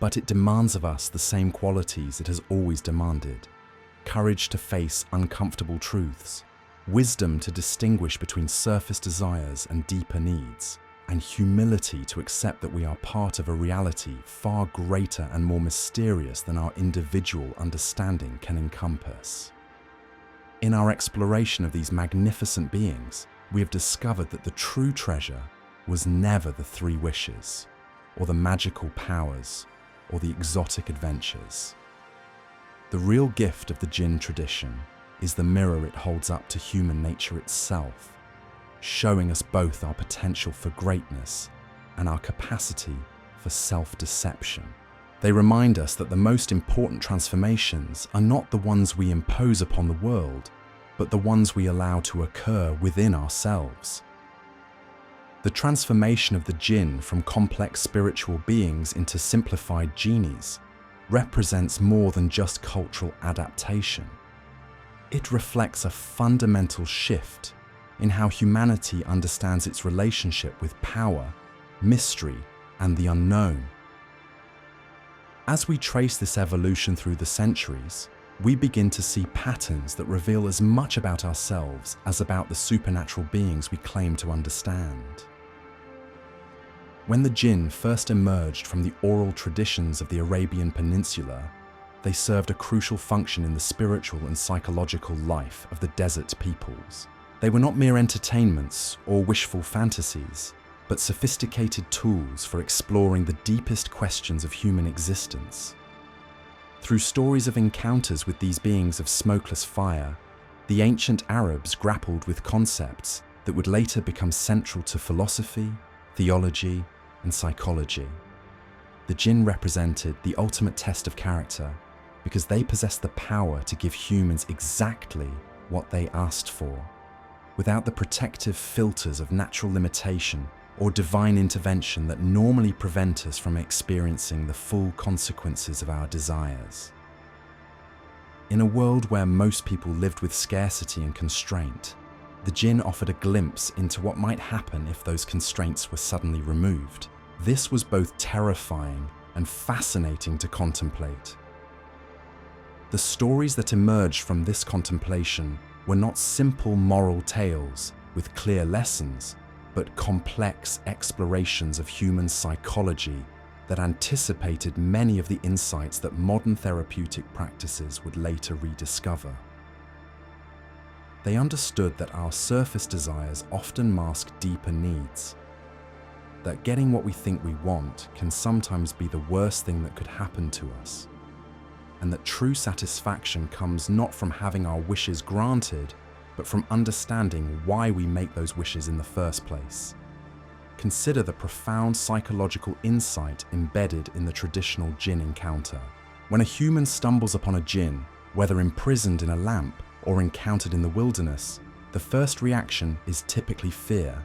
But it demands of us the same qualities it has always demanded: courage to face uncomfortable truths, wisdom to distinguish between surface desires and deeper needs, and humility to accept that we are part of a reality far greater and more mysterious than our individual understanding can encompass. In our exploration of these magnificent beings, we have discovered that the true treasure was never the 3 wishes, or the magical powers, or the exotic adventures. The real gift of the Djinn tradition is the mirror it holds up to human nature itself, showing us both our potential for greatness and our capacity for self-deception. They remind us that the most important transformations are not the ones we impose upon the world, but the ones we allow to occur within ourselves. The transformation of the Djinn from complex spiritual beings into simplified genies represents more than just cultural adaptation. It reflects a fundamental shift in how humanity understands its relationship with power, mystery, and the unknown. As we trace this evolution through the centuries, we begin to see patterns that reveal as much about ourselves as about the supernatural beings we claim to understand. When the Djinn first emerged from the oral traditions of the Arabian Peninsula, they served a crucial function in the spiritual and psychological life of the desert peoples. They were not mere entertainments or wishful fantasies, but sophisticated tools for exploring the deepest questions of human existence. Through stories of encounters with these beings of smokeless fire, the ancient Arabs grappled with concepts that would later become central to philosophy, theology, and psychology. The Djinn represented the ultimate test of character because they possessed the power to give humans exactly what they asked for, without the protective filters of natural limitation or divine intervention that normally prevent us from experiencing the full consequences of our desires. In a world where most people lived with scarcity and constraint, the Djinn offered a glimpse into what might happen if those constraints were suddenly removed. This was both terrifying and fascinating to contemplate. The stories that emerged from this contemplation were not simple moral tales with clear lessons, but complex explorations of human psychology that anticipated many of the insights that modern therapeutic practices would later rediscover. They understood that our surface desires often mask deeper needs, that getting what we think we want can sometimes be the worst thing that could happen to us, and that true satisfaction comes not from having our wishes granted, but from understanding why we make those wishes in the first place. Consider the profound psychological insight embedded in the traditional Djinn encounter. When a human stumbles upon a Djinn, whether imprisoned in a lamp or encountered in the wilderness, the first reaction is typically fear.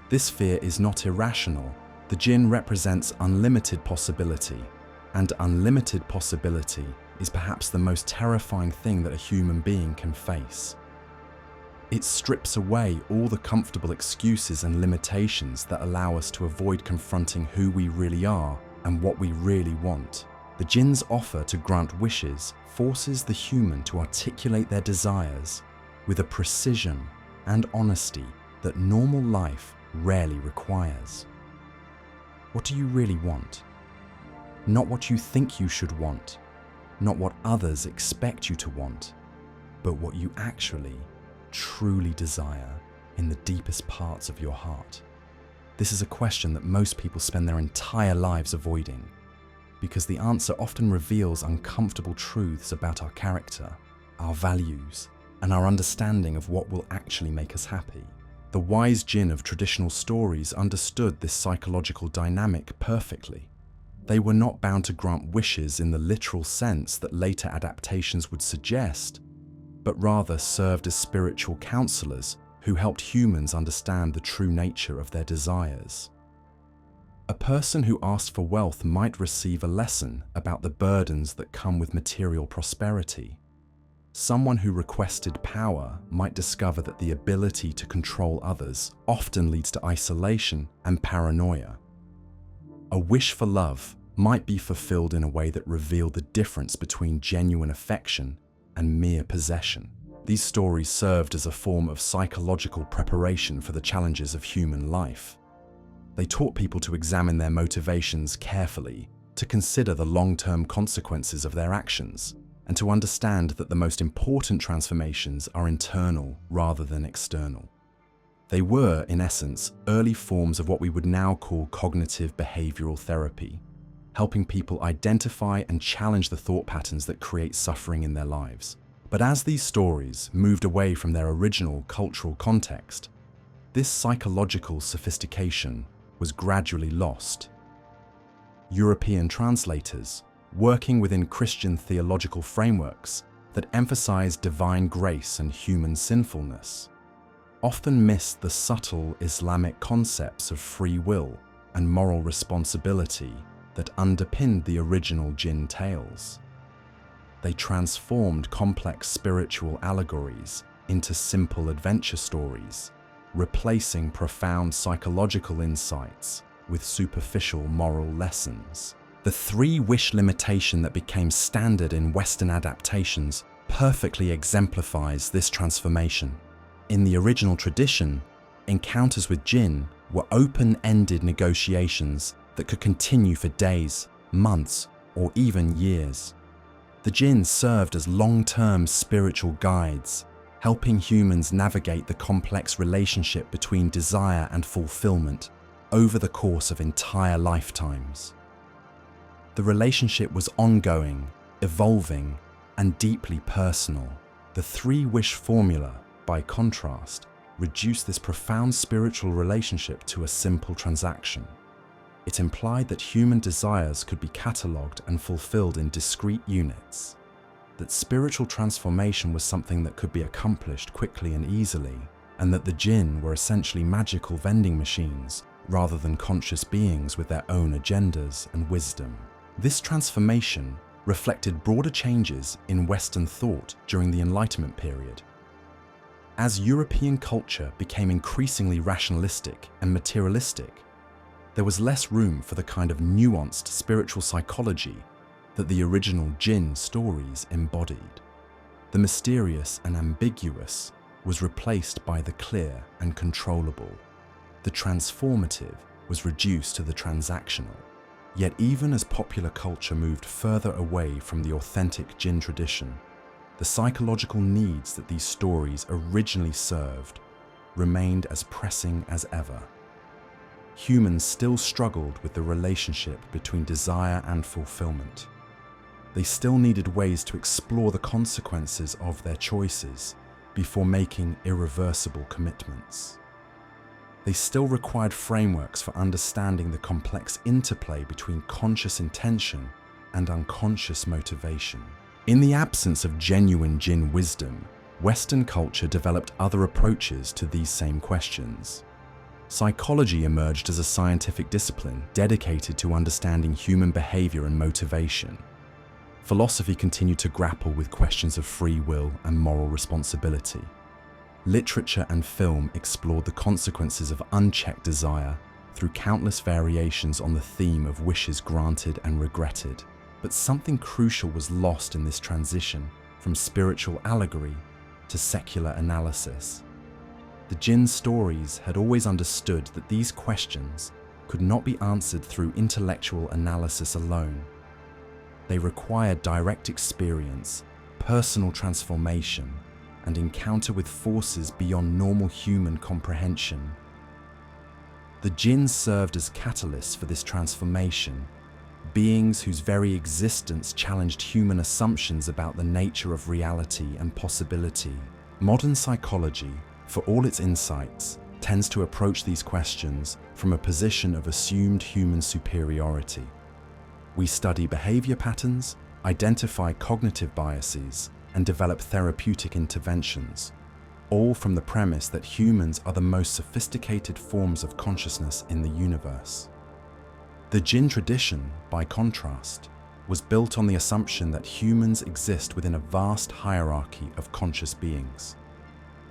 This fear is not irrational. The Djinn represents unlimited possibility, and unlimited possibility is perhaps the most terrifying thing that a human being can face. It strips away all the comfortable excuses and limitations that allow us to avoid confronting who we really are and what we really want. The Djinn's offer to grant wishes forces the human to articulate their desires with a precision and honesty that normal life rarely requires. What do you really want? Not what you think you should want, not what others expect you to want, but what you actually truly desire in the deepest parts of your heart. This is a question that most people spend their entire lives avoiding, because the answer often reveals uncomfortable truths about our character, our values, and our understanding of what will actually make us happy. The wise Djinn of traditional stories understood this psychological dynamic perfectly. They were not bound to grant wishes in the literal sense that later adaptations would suggest, but rather served as spiritual counselors who helped humans understand the true nature of their desires. A person who asked for wealth might receive a lesson about the burdens that come with material prosperity. Someone who requested power might discover that the ability to control others often leads to isolation and paranoia. A wish for love might be fulfilled in a way that revealed the difference between genuine affection and mere possession. These stories served as a form of psychological preparation for the challenges of human life. They taught people to examine their motivations carefully, to consider the long-term consequences of their actions, and to understand that the most important transformations are internal rather than external. They were, in essence, early forms of what we would now call cognitive behavioral therapy, helping people identify and challenge the thought patterns that create suffering in their lives. But as these stories moved away from their original cultural context, this psychological sophistication was gradually lost. European translators, working within Christian theological frameworks that emphasize divine grace and human sinfulness, often missed the subtle Islamic concepts of free will and moral responsibility that underpinned the original Jinn tales. They transformed complex spiritual allegories into simple adventure stories, replacing profound psychological insights with superficial moral lessons. The three-wish limitation that became standard in Western adaptations perfectly exemplifies this transformation. In the original tradition, encounters with Jinn were open-ended negotiations that could continue for days, months, or even years. The Jinn served as long-term spiritual guides, helping humans navigate the complex relationship between desire and fulfillment over the course of entire lifetimes. The relationship was ongoing, evolving, and deeply personal. The three-wish formula, by contrast, reduced this profound spiritual relationship to a simple transaction. It implied that human desires could be catalogued and fulfilled in discrete units, that spiritual transformation was something that could be accomplished quickly and easily, and that the Jinn were essentially magical vending machines rather than conscious beings with their own agendas and wisdom. This transformation reflected broader changes in Western thought during the Enlightenment period. As European culture became increasingly rationalistic and materialistic, there was less room for the kind of nuanced spiritual psychology that the original Jinn stories embodied. The mysterious and ambiguous was replaced by the clear and controllable. The transformative was reduced to the transactional. Yet even as popular culture moved further away from the authentic Jinn tradition, the psychological needs that these stories originally served remained as pressing as ever. Humans still struggled with the relationship between desire and fulfillment. They still needed ways to explore the consequences of their choices before making irreversible commitments. They still required frameworks for understanding the complex interplay between conscious intention and unconscious motivation. In the absence of genuine Jinn wisdom, Western culture developed other approaches to these same questions. Psychology emerged as a scientific discipline dedicated to understanding human behavior and motivation. Philosophy continued to grapple with questions of free will and moral responsibility. Literature and film explored the consequences of unchecked desire through countless variations on the theme of wishes granted and regretted. But something crucial was lost in this transition from spiritual allegory to secular analysis. The Jinn stories had always understood that these questions could not be answered through intellectual analysis alone. They required direct experience, personal transformation, and encounter with forces beyond normal human comprehension. The Jinn served as catalysts for this transformation, beings whose very existence challenged human assumptions about the nature of reality and possibility. Modern psychology, for all its insights, tends to approach these questions from a position of assumed human superiority. We study behavior patterns, identify cognitive biases, and develop therapeutic interventions, all from the premise that humans are the most sophisticated forms of consciousness in the universe. The Jinn tradition, by contrast, was built on the assumption that humans exist within a vast hierarchy of conscious beings,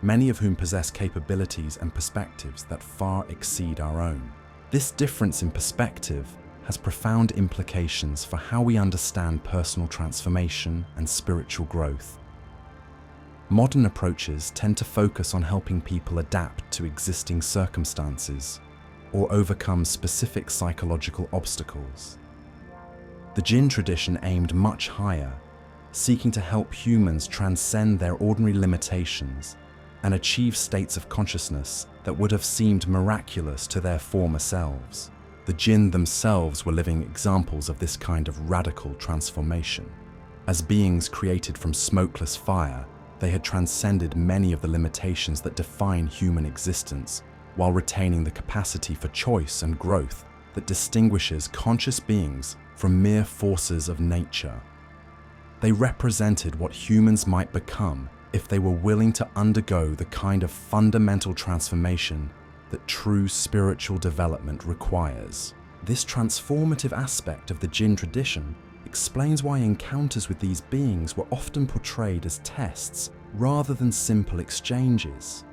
many of whom possess capabilities and perspectives that far exceed our own. This difference in perspective has profound implications for how we understand personal transformation and spiritual growth. Modern approaches tend to focus on helping people adapt to existing circumstances or overcome specific psychological obstacles. The Jinn tradition aimed much higher, seeking to help humans transcend their ordinary limitations and achieve states of consciousness that would have seemed miraculous to their former selves. The Jinn themselves were living examples of this kind of radical transformation. As beings created from smokeless fire, they had transcended many of the limitations that define human existence, while retaining the capacity for choice and growth that distinguishes conscious beings from mere forces of nature. They represented what humans might become if they were willing to undergo the kind of fundamental transformation that true spiritual development requires. This transformative aspect of the Jinn tradition explains why encounters with these beings were often portrayed as tests rather than simple exchanges.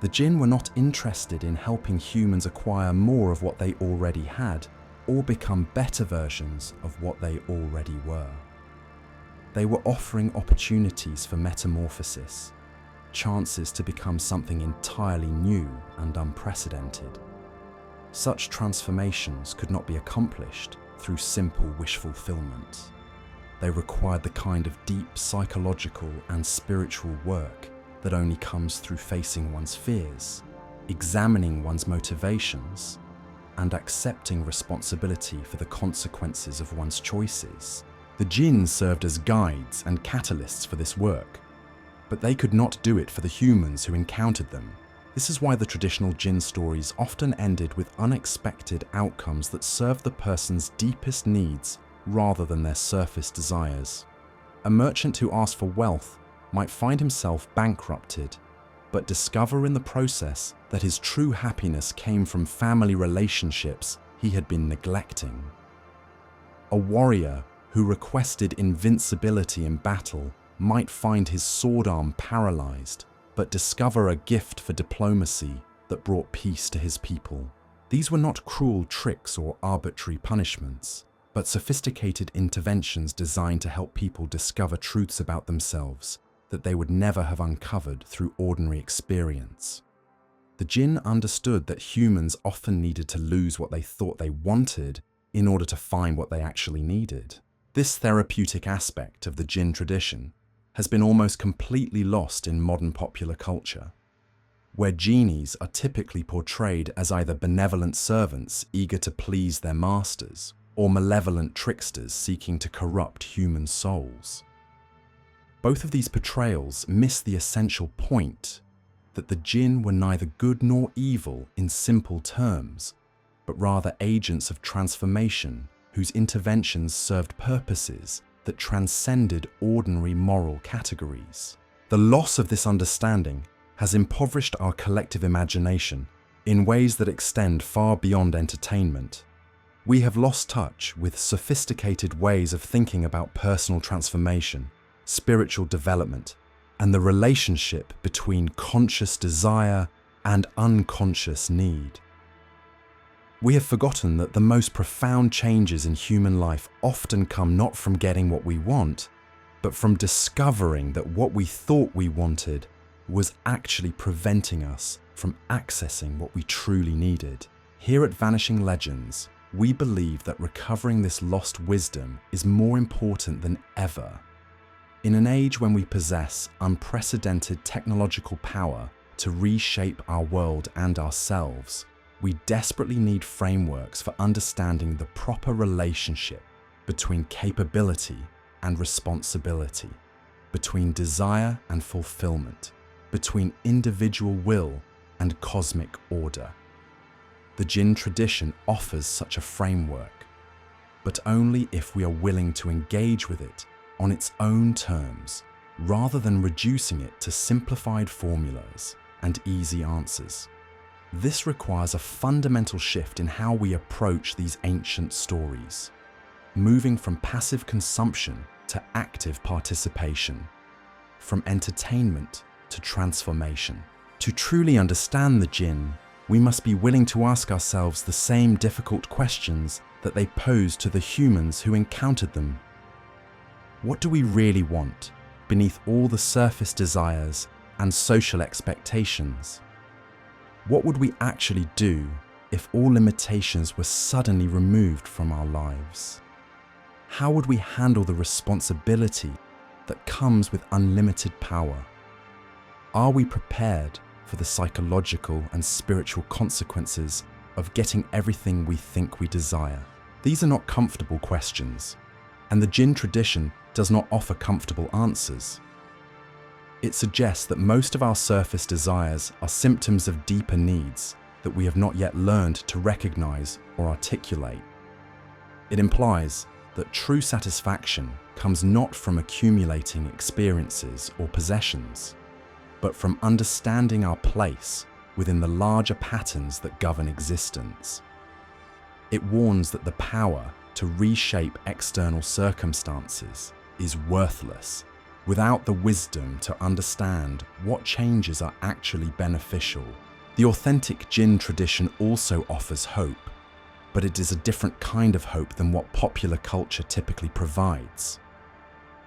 The Jinn were not interested in helping humans acquire more of what they already had or become better versions of what they already were. They were offering opportunities for metamorphosis, chances to become something entirely new and unprecedented. Such transformations could not be accomplished through simple wish fulfillment. They required the kind of deep psychological and spiritual work that only comes through facing one's fears, examining one's motivations, and accepting responsibility for the consequences of one's choices. The Jinn served as guides and catalysts for this work, but they could not do it for the humans who encountered them. This is why the traditional Jinn stories often ended with unexpected outcomes that served the person's deepest needs rather than their surface desires. A merchant who asked for wealth might find himself bankrupted, but discover in the process that his true happiness came from family relationships he had been neglecting. A warrior who requested invincibility in battle might find his sword arm paralyzed, but discover a gift for diplomacy that brought peace to his people. These were not cruel tricks or arbitrary punishments, but sophisticated interventions designed to help people discover truths about themselves that they would never have uncovered through ordinary experience. The Jinn understood that humans often needed to lose what they thought they wanted in order to find what they actually needed. This therapeutic aspect of the Jinn tradition has been almost completely lost in modern popular culture, where genies are typically portrayed as either benevolent servants eager to please their masters or malevolent tricksters seeking to corrupt human souls. Both of these portrayals miss the essential point that the Jinn were neither good nor evil in simple terms, but rather agents of transformation whose interventions served purposes that transcended ordinary moral categories. The loss of this understanding has impoverished our collective imagination in ways that extend far beyond entertainment. We have lost touch with sophisticated ways of thinking about personal transformation, spiritual development, and the relationship between conscious desire and unconscious need. We have forgotten that the most profound changes in human life often come not from getting what we want, but from discovering that what we thought we wanted was actually preventing us from accessing what we truly needed. Here at Vanishing Legends, we believe that recovering this lost wisdom is more important than ever. In an age when we possess unprecedented technological power to reshape our world and ourselves, we desperately need frameworks for understanding the proper relationship between capability and responsibility, between desire and fulfillment, between individual will and cosmic order. The Jinn tradition offers such a framework, but only if we are willing to engage with it on its own terms, rather than reducing it to simplified formulas and easy answers. This requires a fundamental shift in how we approach these ancient stories, moving from passive consumption to active participation, from entertainment to transformation. To truly understand the Jinn, we must be willing to ask ourselves the same difficult questions that they posed to the humans who encountered them. What do we really want beneath all the surface desires and social expectations? What would we actually do if all limitations were suddenly removed from our lives? How would we handle the responsibility that comes with unlimited power? Are we prepared for the psychological and spiritual consequences of getting everything we think we desire? These are not comfortable questions, and the Djinn tradition does not offer comfortable answers. It suggests that most of our surface desires are symptoms of deeper needs that we have not yet learned to recognize or articulate. It implies that true satisfaction comes not from accumulating experiences or possessions, but from understanding our place within the larger patterns that govern existence. It warns that the power to reshape external circumstances is worthless without the wisdom to understand what changes are actually beneficial. The authentic Djinn tradition also offers hope, but it is a different kind of hope than what popular culture typically provides.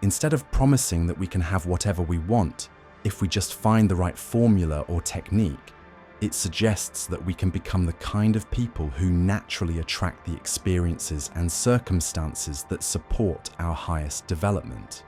Instead of promising that we can have whatever we want if we just find the right formula or technique, it suggests that we can become the kind of people who naturally attract the experiences and circumstances that support our highest development.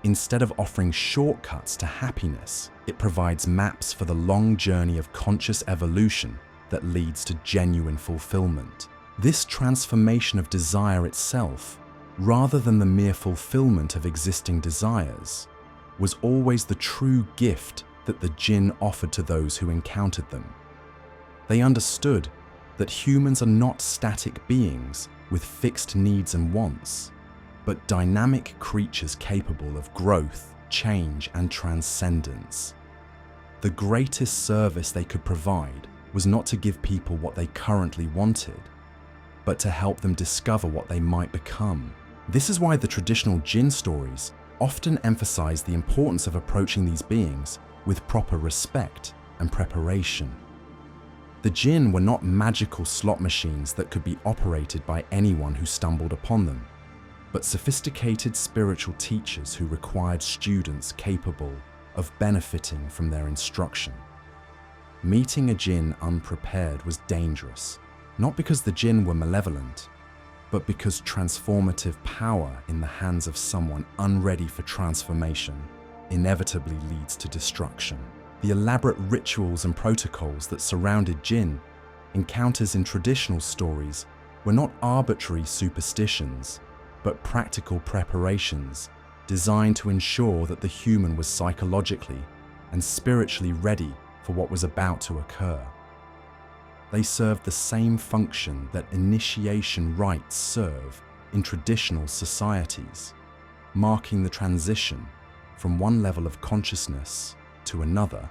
Instead of offering shortcuts to happiness, it provides maps for the long journey of conscious evolution that leads to genuine fulfillment. This transformation of desire itself, rather than the mere fulfillment of existing desires, was always the true gift that the Djinn offered to those who encountered them. They understood that humans are not static beings with fixed needs and wants, but dynamic creatures capable of growth, change, and transcendence. The greatest service they could provide was not to give people what they currently wanted, but to help them discover what they might become. This is why the traditional Djinn stories often emphasize the importance of approaching these beings with proper respect and preparation. The Djinn were not magical slot machines that could be operated by anyone who stumbled upon them, but sophisticated spiritual teachers who required students capable of benefiting from their instruction. Meeting a Djinn unprepared was dangerous, not because the Djinn were malevolent, but because transformative power in the hands of someone unready for transformation inevitably leads to destruction. The elaborate rituals and protocols that surrounded Djinn encounters in traditional stories were not arbitrary superstitions, but practical preparations designed to ensure that the human was psychologically and spiritually ready for what was about to occur. They served the same function that initiation rites serve in traditional societies, marking the transition from one level of consciousness to another,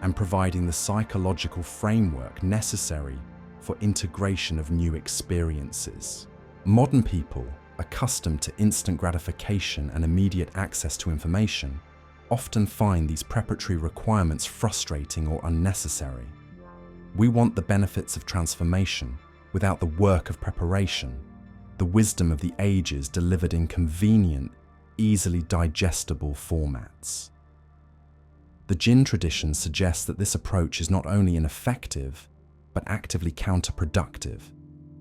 and providing the psychological framework necessary for integration of new experiences. Modern people, accustomed to instant gratification and immediate access to information, often find these preparatory requirements frustrating or unnecessary. We want the benefits of transformation without the work of preparation, the wisdom of the ages delivered in convenient, easily digestible formats. The Djinn tradition suggests that this approach is not only ineffective, but actively counterproductive,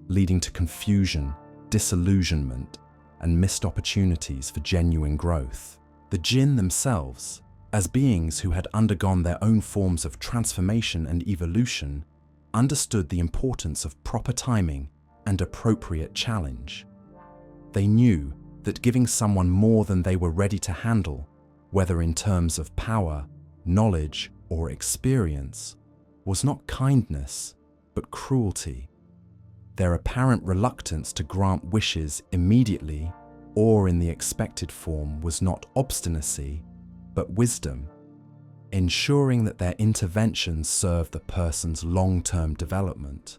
leading to confusion, disillusionment, and missed opportunities for genuine growth. The Djinn themselves, as beings who had undergone their own forms of transformation and evolution, understood the importance of proper timing and appropriate challenge. They knew that giving someone more than they were ready to handle, whether in terms of power, knowledge, or experience, was not kindness, but cruelty. Their apparent reluctance to grant wishes immediately or in the expected form was not obstinacy, but wisdom, ensuring that their interventions served the person's long-term development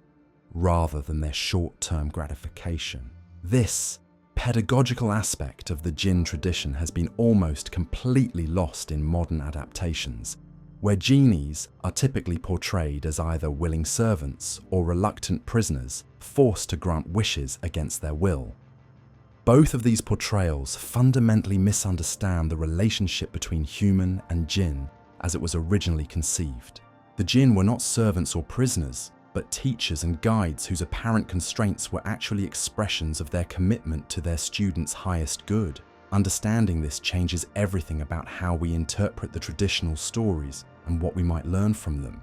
rather than their short-term gratification. This pedagogical aspect of the Djinn tradition has been almost completely lost in modern adaptations, where genies are typically portrayed as either willing servants or reluctant prisoners forced to grant wishes against their will. Both of these portrayals fundamentally misunderstand the relationship between human and jinn as it was originally conceived. The jinn were not servants or prisoners, but teachers and guides whose apparent constraints were actually expressions of their commitment to their students' highest good. Understanding this changes everything about how we interpret the traditional stories and what we might learn from them.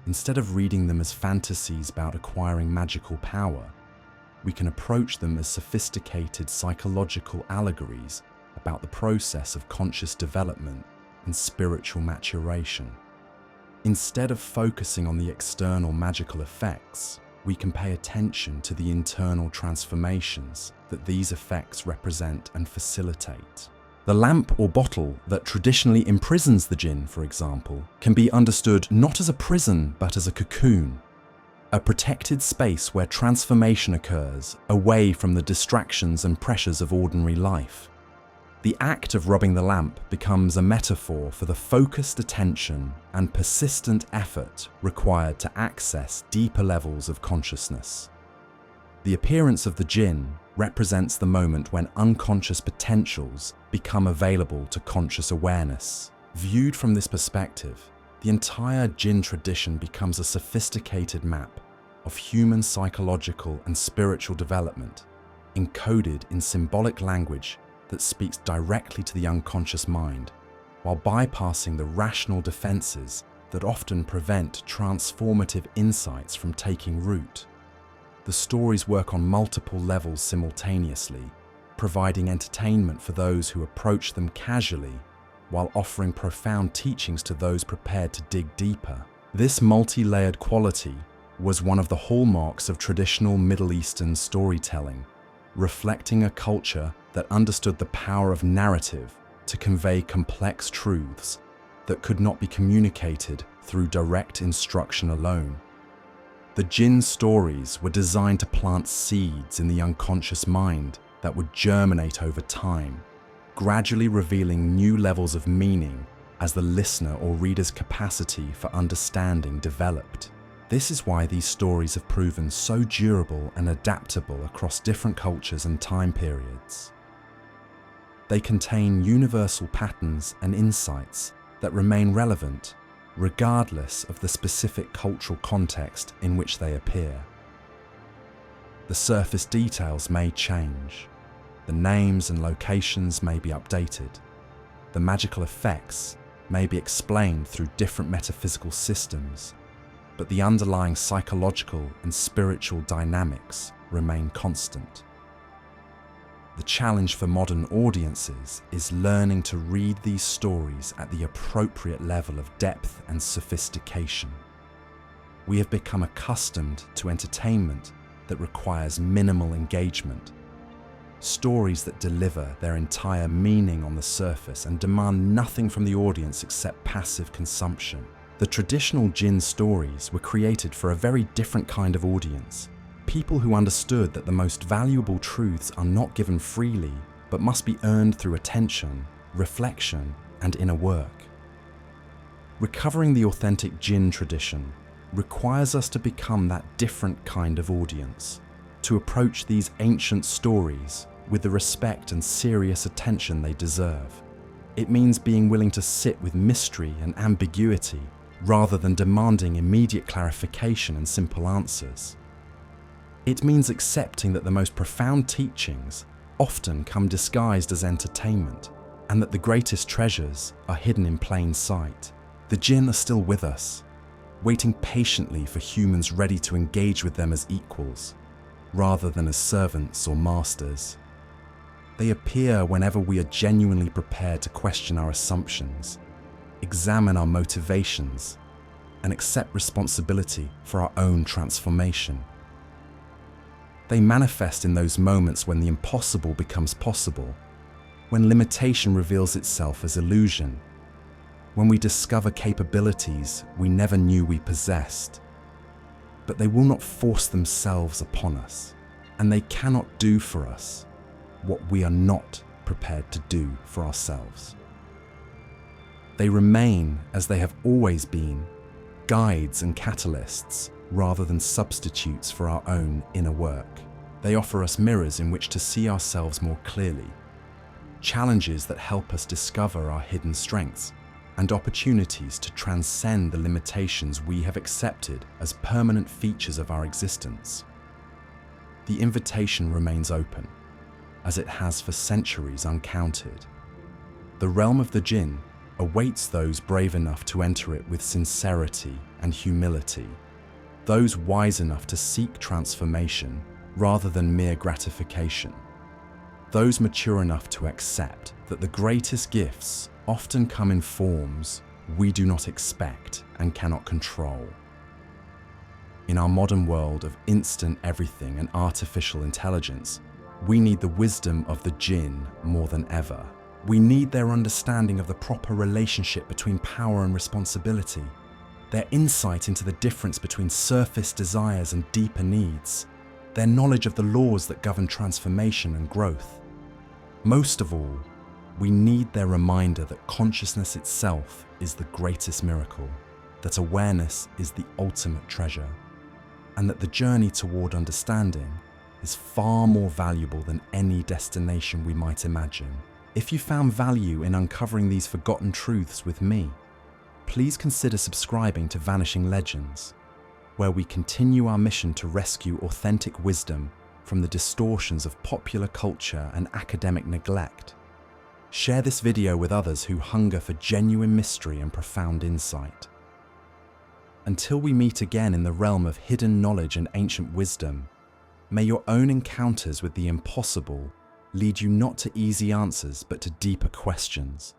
Instead of reading them as fantasies about acquiring magical power, we can approach them as sophisticated psychological allegories about the process of conscious development and spiritual maturation. Instead of focusing on the external magical effects, we can pay attention to the internal transformations that these effects represent and facilitate. The lamp or bottle that traditionally imprisons the jinn, for example, can be understood not as a prison but as a cocoon, a protected space where transformation occurs away from the distractions and pressures of ordinary life. The act of rubbing the lamp becomes a metaphor for the focused attention and persistent effort required to access deeper levels of consciousness. The appearance of the jinn represents the moment when unconscious potentials become available to conscious awareness. Viewed from this perspective, the entire jinn tradition becomes a sophisticated map of human psychological and spiritual development, encoded in symbolic language that speaks directly to the unconscious mind, while bypassing the rational defenses that often prevent transformative insights from taking root. The stories work on multiple levels simultaneously, providing entertainment for those who approach them casually, while offering profound teachings to those prepared to dig deeper. This multi-layered quality was one of the hallmarks of traditional Middle Eastern storytelling, reflecting a culture that understood the power of narrative to convey complex truths that could not be communicated through direct instruction alone. The jinn stories were designed to plant seeds in the unconscious mind that would germinate over time, gradually revealing new levels of meaning as the listener or reader's capacity for understanding developed. This is why these stories have proven so durable and adaptable across different cultures and time periods. They contain universal patterns and insights that remain relevant regardless of the specific cultural context in which they appear. The surface details may change, the names and locations may be updated, the magical effects may be explained through different metaphysical systems, but the underlying psychological and spiritual dynamics remain constant. The challenge for modern audiences is learning to read these stories at the appropriate level of depth and sophistication. We have become accustomed to entertainment that requires minimal engagement, stories that deliver their entire meaning on the surface and demand nothing from the audience except passive consumption. The traditional jinn stories were created for a very different kind of audience. People who understood that the most valuable truths are not given freely, but must be earned through attention, reflection, and inner work. Recovering the authentic jinn tradition requires us to become that different kind of audience, to approach these ancient stories with the respect and serious attention they deserve. It means being willing to sit with mystery and ambiguity rather than demanding immediate clarification and simple answers. It means accepting that the most profound teachings often come disguised as entertainment, and that the greatest treasures are hidden in plain sight. The jinn are still with us, waiting patiently for humans ready to engage with them as equals, rather than as servants or masters. They appear whenever we are genuinely prepared to question our assumptions, examine our motivations, and accept responsibility for our own transformation. They manifest in those moments when the impossible becomes possible, when limitation reveals itself as illusion, when we discover capabilities we never knew we possessed. But they will not force themselves upon us, and they cannot do for us what we are not prepared to do for ourselves. They remain, as they have always been, guides and catalysts rather than substitutes for our own inner work. They offer us mirrors in which to see ourselves more clearly, challenges that help us discover our hidden strengths, and opportunities to transcend the limitations we have accepted as permanent features of our existence. The invitation remains open, as it has for centuries uncounted. The realm of the Djinn awaits those brave enough to enter it with sincerity and humility, those wise enough to seek transformation rather than mere gratification, those mature enough to accept that the greatest gifts often come in forms we do not expect and cannot control. In our modern world of instant everything and artificial intelligence, we need the wisdom of the Djinn more than ever. We need their understanding of the proper relationship between power and responsibility, their insight into the difference between surface desires and deeper needs, their knowledge of the laws that govern transformation and growth. Most of all, we need their reminder that consciousness itself is the greatest miracle, that awareness is the ultimate treasure, and that the journey toward understanding is far more valuable than any destination we might imagine. If you found value in uncovering these forgotten truths with me, please consider subscribing to Vanishing Legends, where we continue our mission to rescue authentic wisdom from the distortions of popular culture and academic neglect. Share this video with others who hunger for genuine mystery and profound insight. Until we meet again in the realm of hidden knowledge and ancient wisdom, may your own encounters with the impossible lead you not to easy answers but to deeper questions,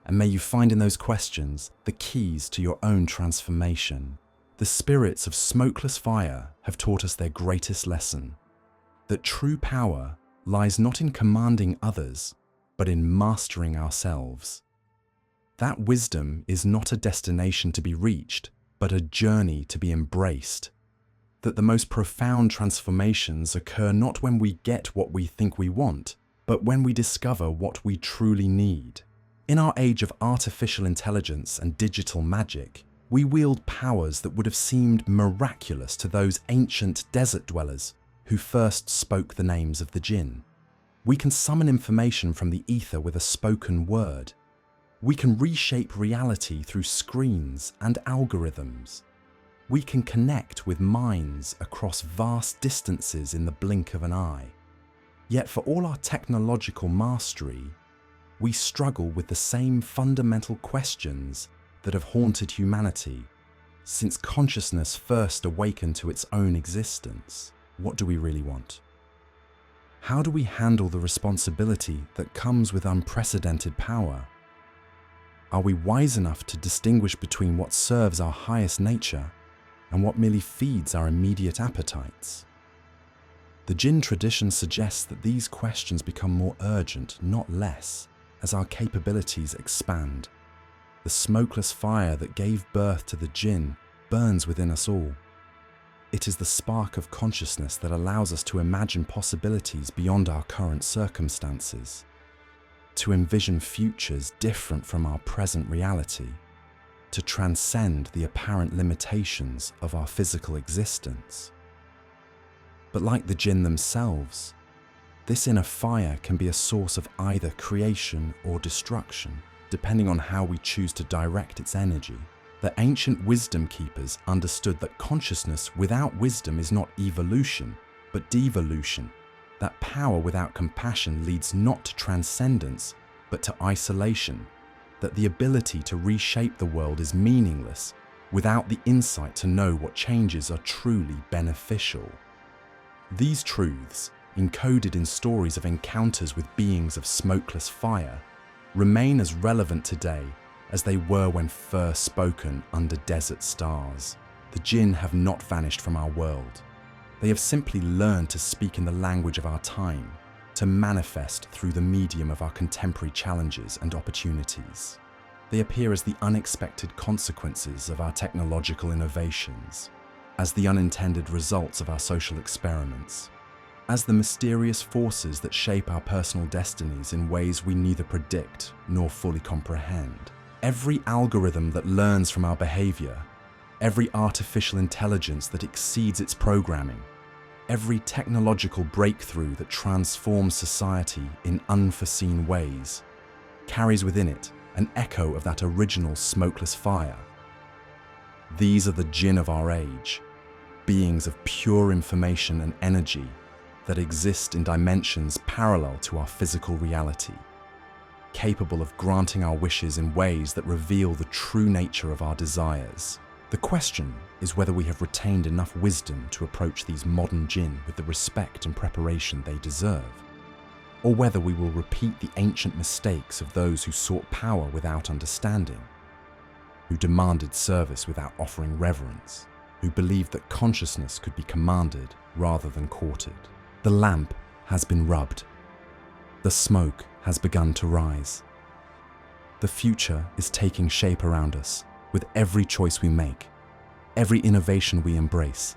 and may you find in those questions the keys to your own transformation. The spirits of smokeless fire have taught us their greatest lesson, that true power lies not in commanding others, but in mastering ourselves. That wisdom is not a destination to be reached, but a journey to be embraced. That the most profound transformations occur not when we get what we think we want, but when we discover what we truly need. In our age of artificial intelligence and digital magic, we wield powers that would have seemed miraculous to those ancient desert dwellers who first spoke the names of the Djinn. We can summon information from the ether with a spoken word. We can reshape reality through screens and algorithms. We can connect with minds across vast distances in the blink of an eye. Yet for all our technological mastery, we struggle with the same fundamental questions that have haunted humanity since consciousness first awakened to its own existence. What do we really want? How do we handle the responsibility that comes with unprecedented power? Are we wise enough to distinguish between what serves our highest nature and what merely feeds our immediate appetites? The Djinn tradition suggests that these questions become more urgent, not less, as our capabilities expand. The smokeless fire that gave birth to the Djinn burns within us all. It is the spark of consciousness that allows us to imagine possibilities beyond our current circumstances, to envision futures different from our present reality, to transcend the apparent limitations of our physical existence. But like the Djinn themselves, this inner fire can be a source of either creation or destruction, depending on how we choose to direct its energy. The ancient wisdom keepers understood that consciousness without wisdom is not evolution, but devolution, that power without compassion leads not to transcendence, but to isolation, that the ability to reshape the world is meaningless without the insight to know what changes are truly beneficial. These truths, encoded in stories of encounters with beings of smokeless fire, remain as relevant today as they were when first spoken under desert stars. The Djinn have not vanished from our world. They have simply learned to speak in the language of our time, to manifest through the medium of our contemporary challenges and opportunities. They appear as the unexpected consequences of our technological innovations, as the unintended results of our social experiments, as the mysterious forces that shape our personal destinies in ways we neither predict nor fully comprehend. Every algorithm that learns from our behavior, every artificial intelligence that exceeds its programming, every technological breakthrough that transforms society in unforeseen ways, carries within it an echo of that original smokeless fire. These are the Djinn of our age, beings of pure information and energy that exist in dimensions parallel to our physical reality, capable of granting our wishes in ways that reveal the true nature of our desires. The question is whether we have retained enough wisdom to approach these modern Djinn with the respect and preparation they deserve, or whether we will repeat the ancient mistakes of those who sought power without understanding, who demanded service without offering reverence, who believed that consciousness could be commanded rather than courted. The lamp has been rubbed. The smoke has begun to rise. The future is taking shape around us with every choice we make, every innovation we embrace,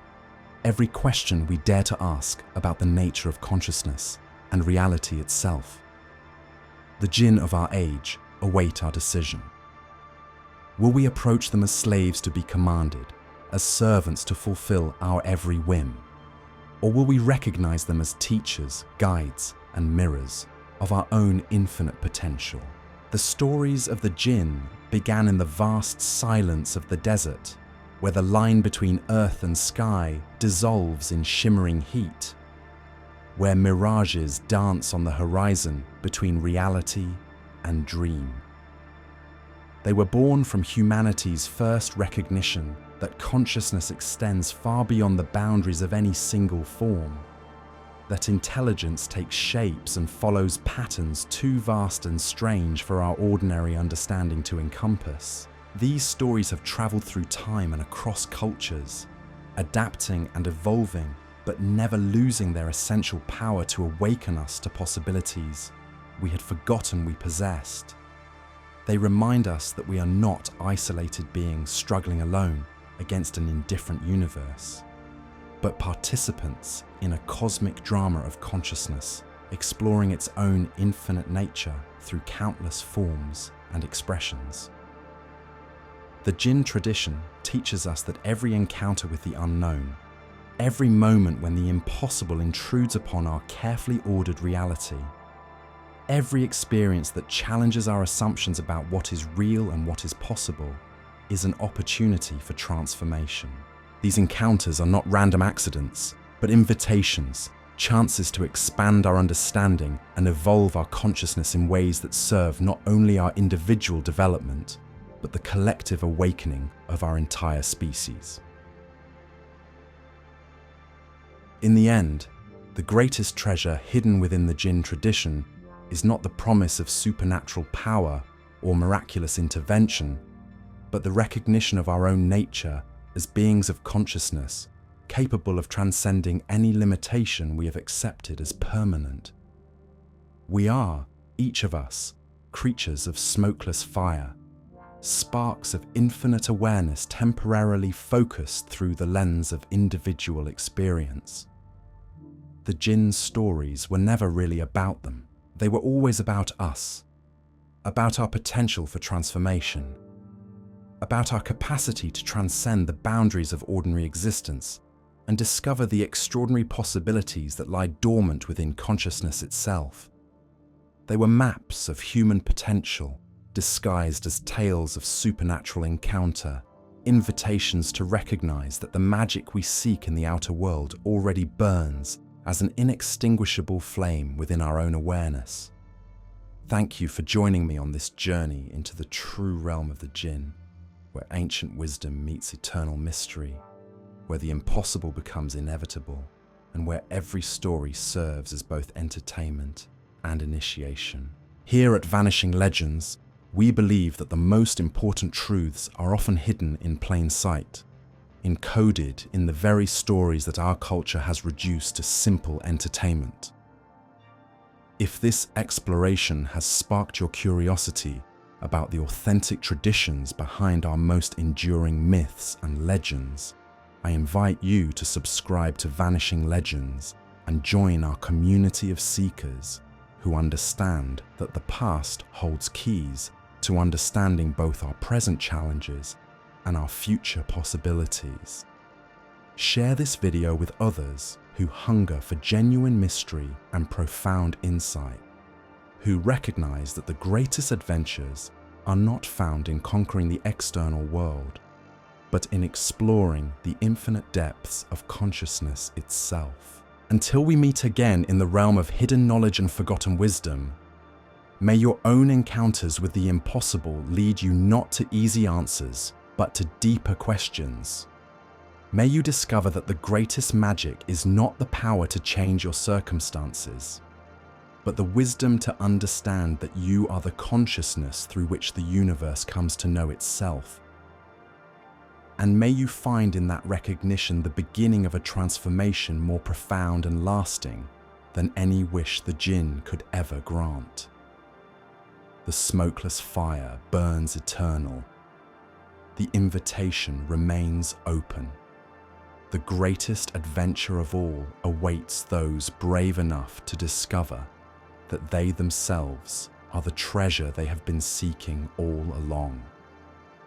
every question we dare to ask about the nature of consciousness and reality itself. The Djinn of our age await our decision. Will we approach them as slaves to be commanded, as servants to fulfill our every whim? Or will we recognize them as teachers, guides, and mirrors of our own infinite potential? The stories of the Djinn began in the vast silence of the desert, where the line between earth and sky dissolves in shimmering heat, where mirages dance on the horizon between reality and dream. They were born from humanity's first recognition that consciousness extends far beyond the boundaries of any single form, that intelligence takes shapes and follows patterns too vast and strange for our ordinary understanding to encompass. These stories have traveled through time and across cultures, adapting and evolving, but never losing their essential power to awaken us to possibilities we had forgotten we possessed. They remind us that we are not isolated beings struggling alone against an indifferent universe, but participants in a cosmic drama of consciousness, exploring its own infinite nature through countless forms and expressions. The Djinn tradition teaches us that every encounter with the unknown, every moment when the impossible intrudes upon our carefully ordered reality, every experience that challenges our assumptions about what is real and what is possible, is an opportunity for transformation. These encounters are not random accidents, but invitations, chances to expand our understanding and evolve our consciousness in ways that serve not only our individual development, but the collective awakening of our entire species. In the end, the greatest treasure hidden within the Djinn tradition is not the promise of supernatural power or miraculous intervention, but the recognition of our own nature as beings of consciousness, capable of transcending any limitation we have accepted as permanent. We are, each of us, creatures of smokeless fire, sparks of infinite awareness temporarily focused through the lens of individual experience. The Djinn's stories were never really about them. They were always about us, about our potential for transformation, about our capacity to transcend the boundaries of ordinary existence and discover the extraordinary possibilities that lie dormant within consciousness itself. They were maps of human potential, disguised as tales of supernatural encounter, invitations to recognize that the magic we seek in the outer world already burns as an inextinguishable flame within our own awareness. Thank you for joining me on this journey into the true realm of the Djinn, where ancient wisdom meets eternal mystery, where the impossible becomes inevitable, and where every story serves as both entertainment and initiation. Here at Vanishing Legends, we believe that the most important truths are often hidden in plain sight, encoded in the very stories that our culture has reduced to simple entertainment. If this exploration has sparked your curiosity about the authentic traditions behind our most enduring myths and legends, I invite you to subscribe to Vanishing Legends and join our community of seekers who understand that the past holds keys to understanding both our present challenges and our future possibilities. Share this video with others who hunger for genuine mystery and profound insight, who recognize that the greatest adventures are not found in conquering the external world, but in exploring the infinite depths of consciousness itself. Until we meet again in the realm of hidden knowledge and forgotten wisdom, may your own encounters with the impossible lead you not to easy answers, but to deeper questions. May you discover that the greatest magic is not the power to change your circumstances, but the wisdom to understand that you are the consciousness through which the universe comes to know itself. And may you find in that recognition the beginning of a transformation more profound and lasting than any wish the Djinn could ever grant. The smokeless fire burns eternal. The invitation remains open. The greatest adventure of all awaits those brave enough to discover that they themselves are the treasure they have been seeking all along.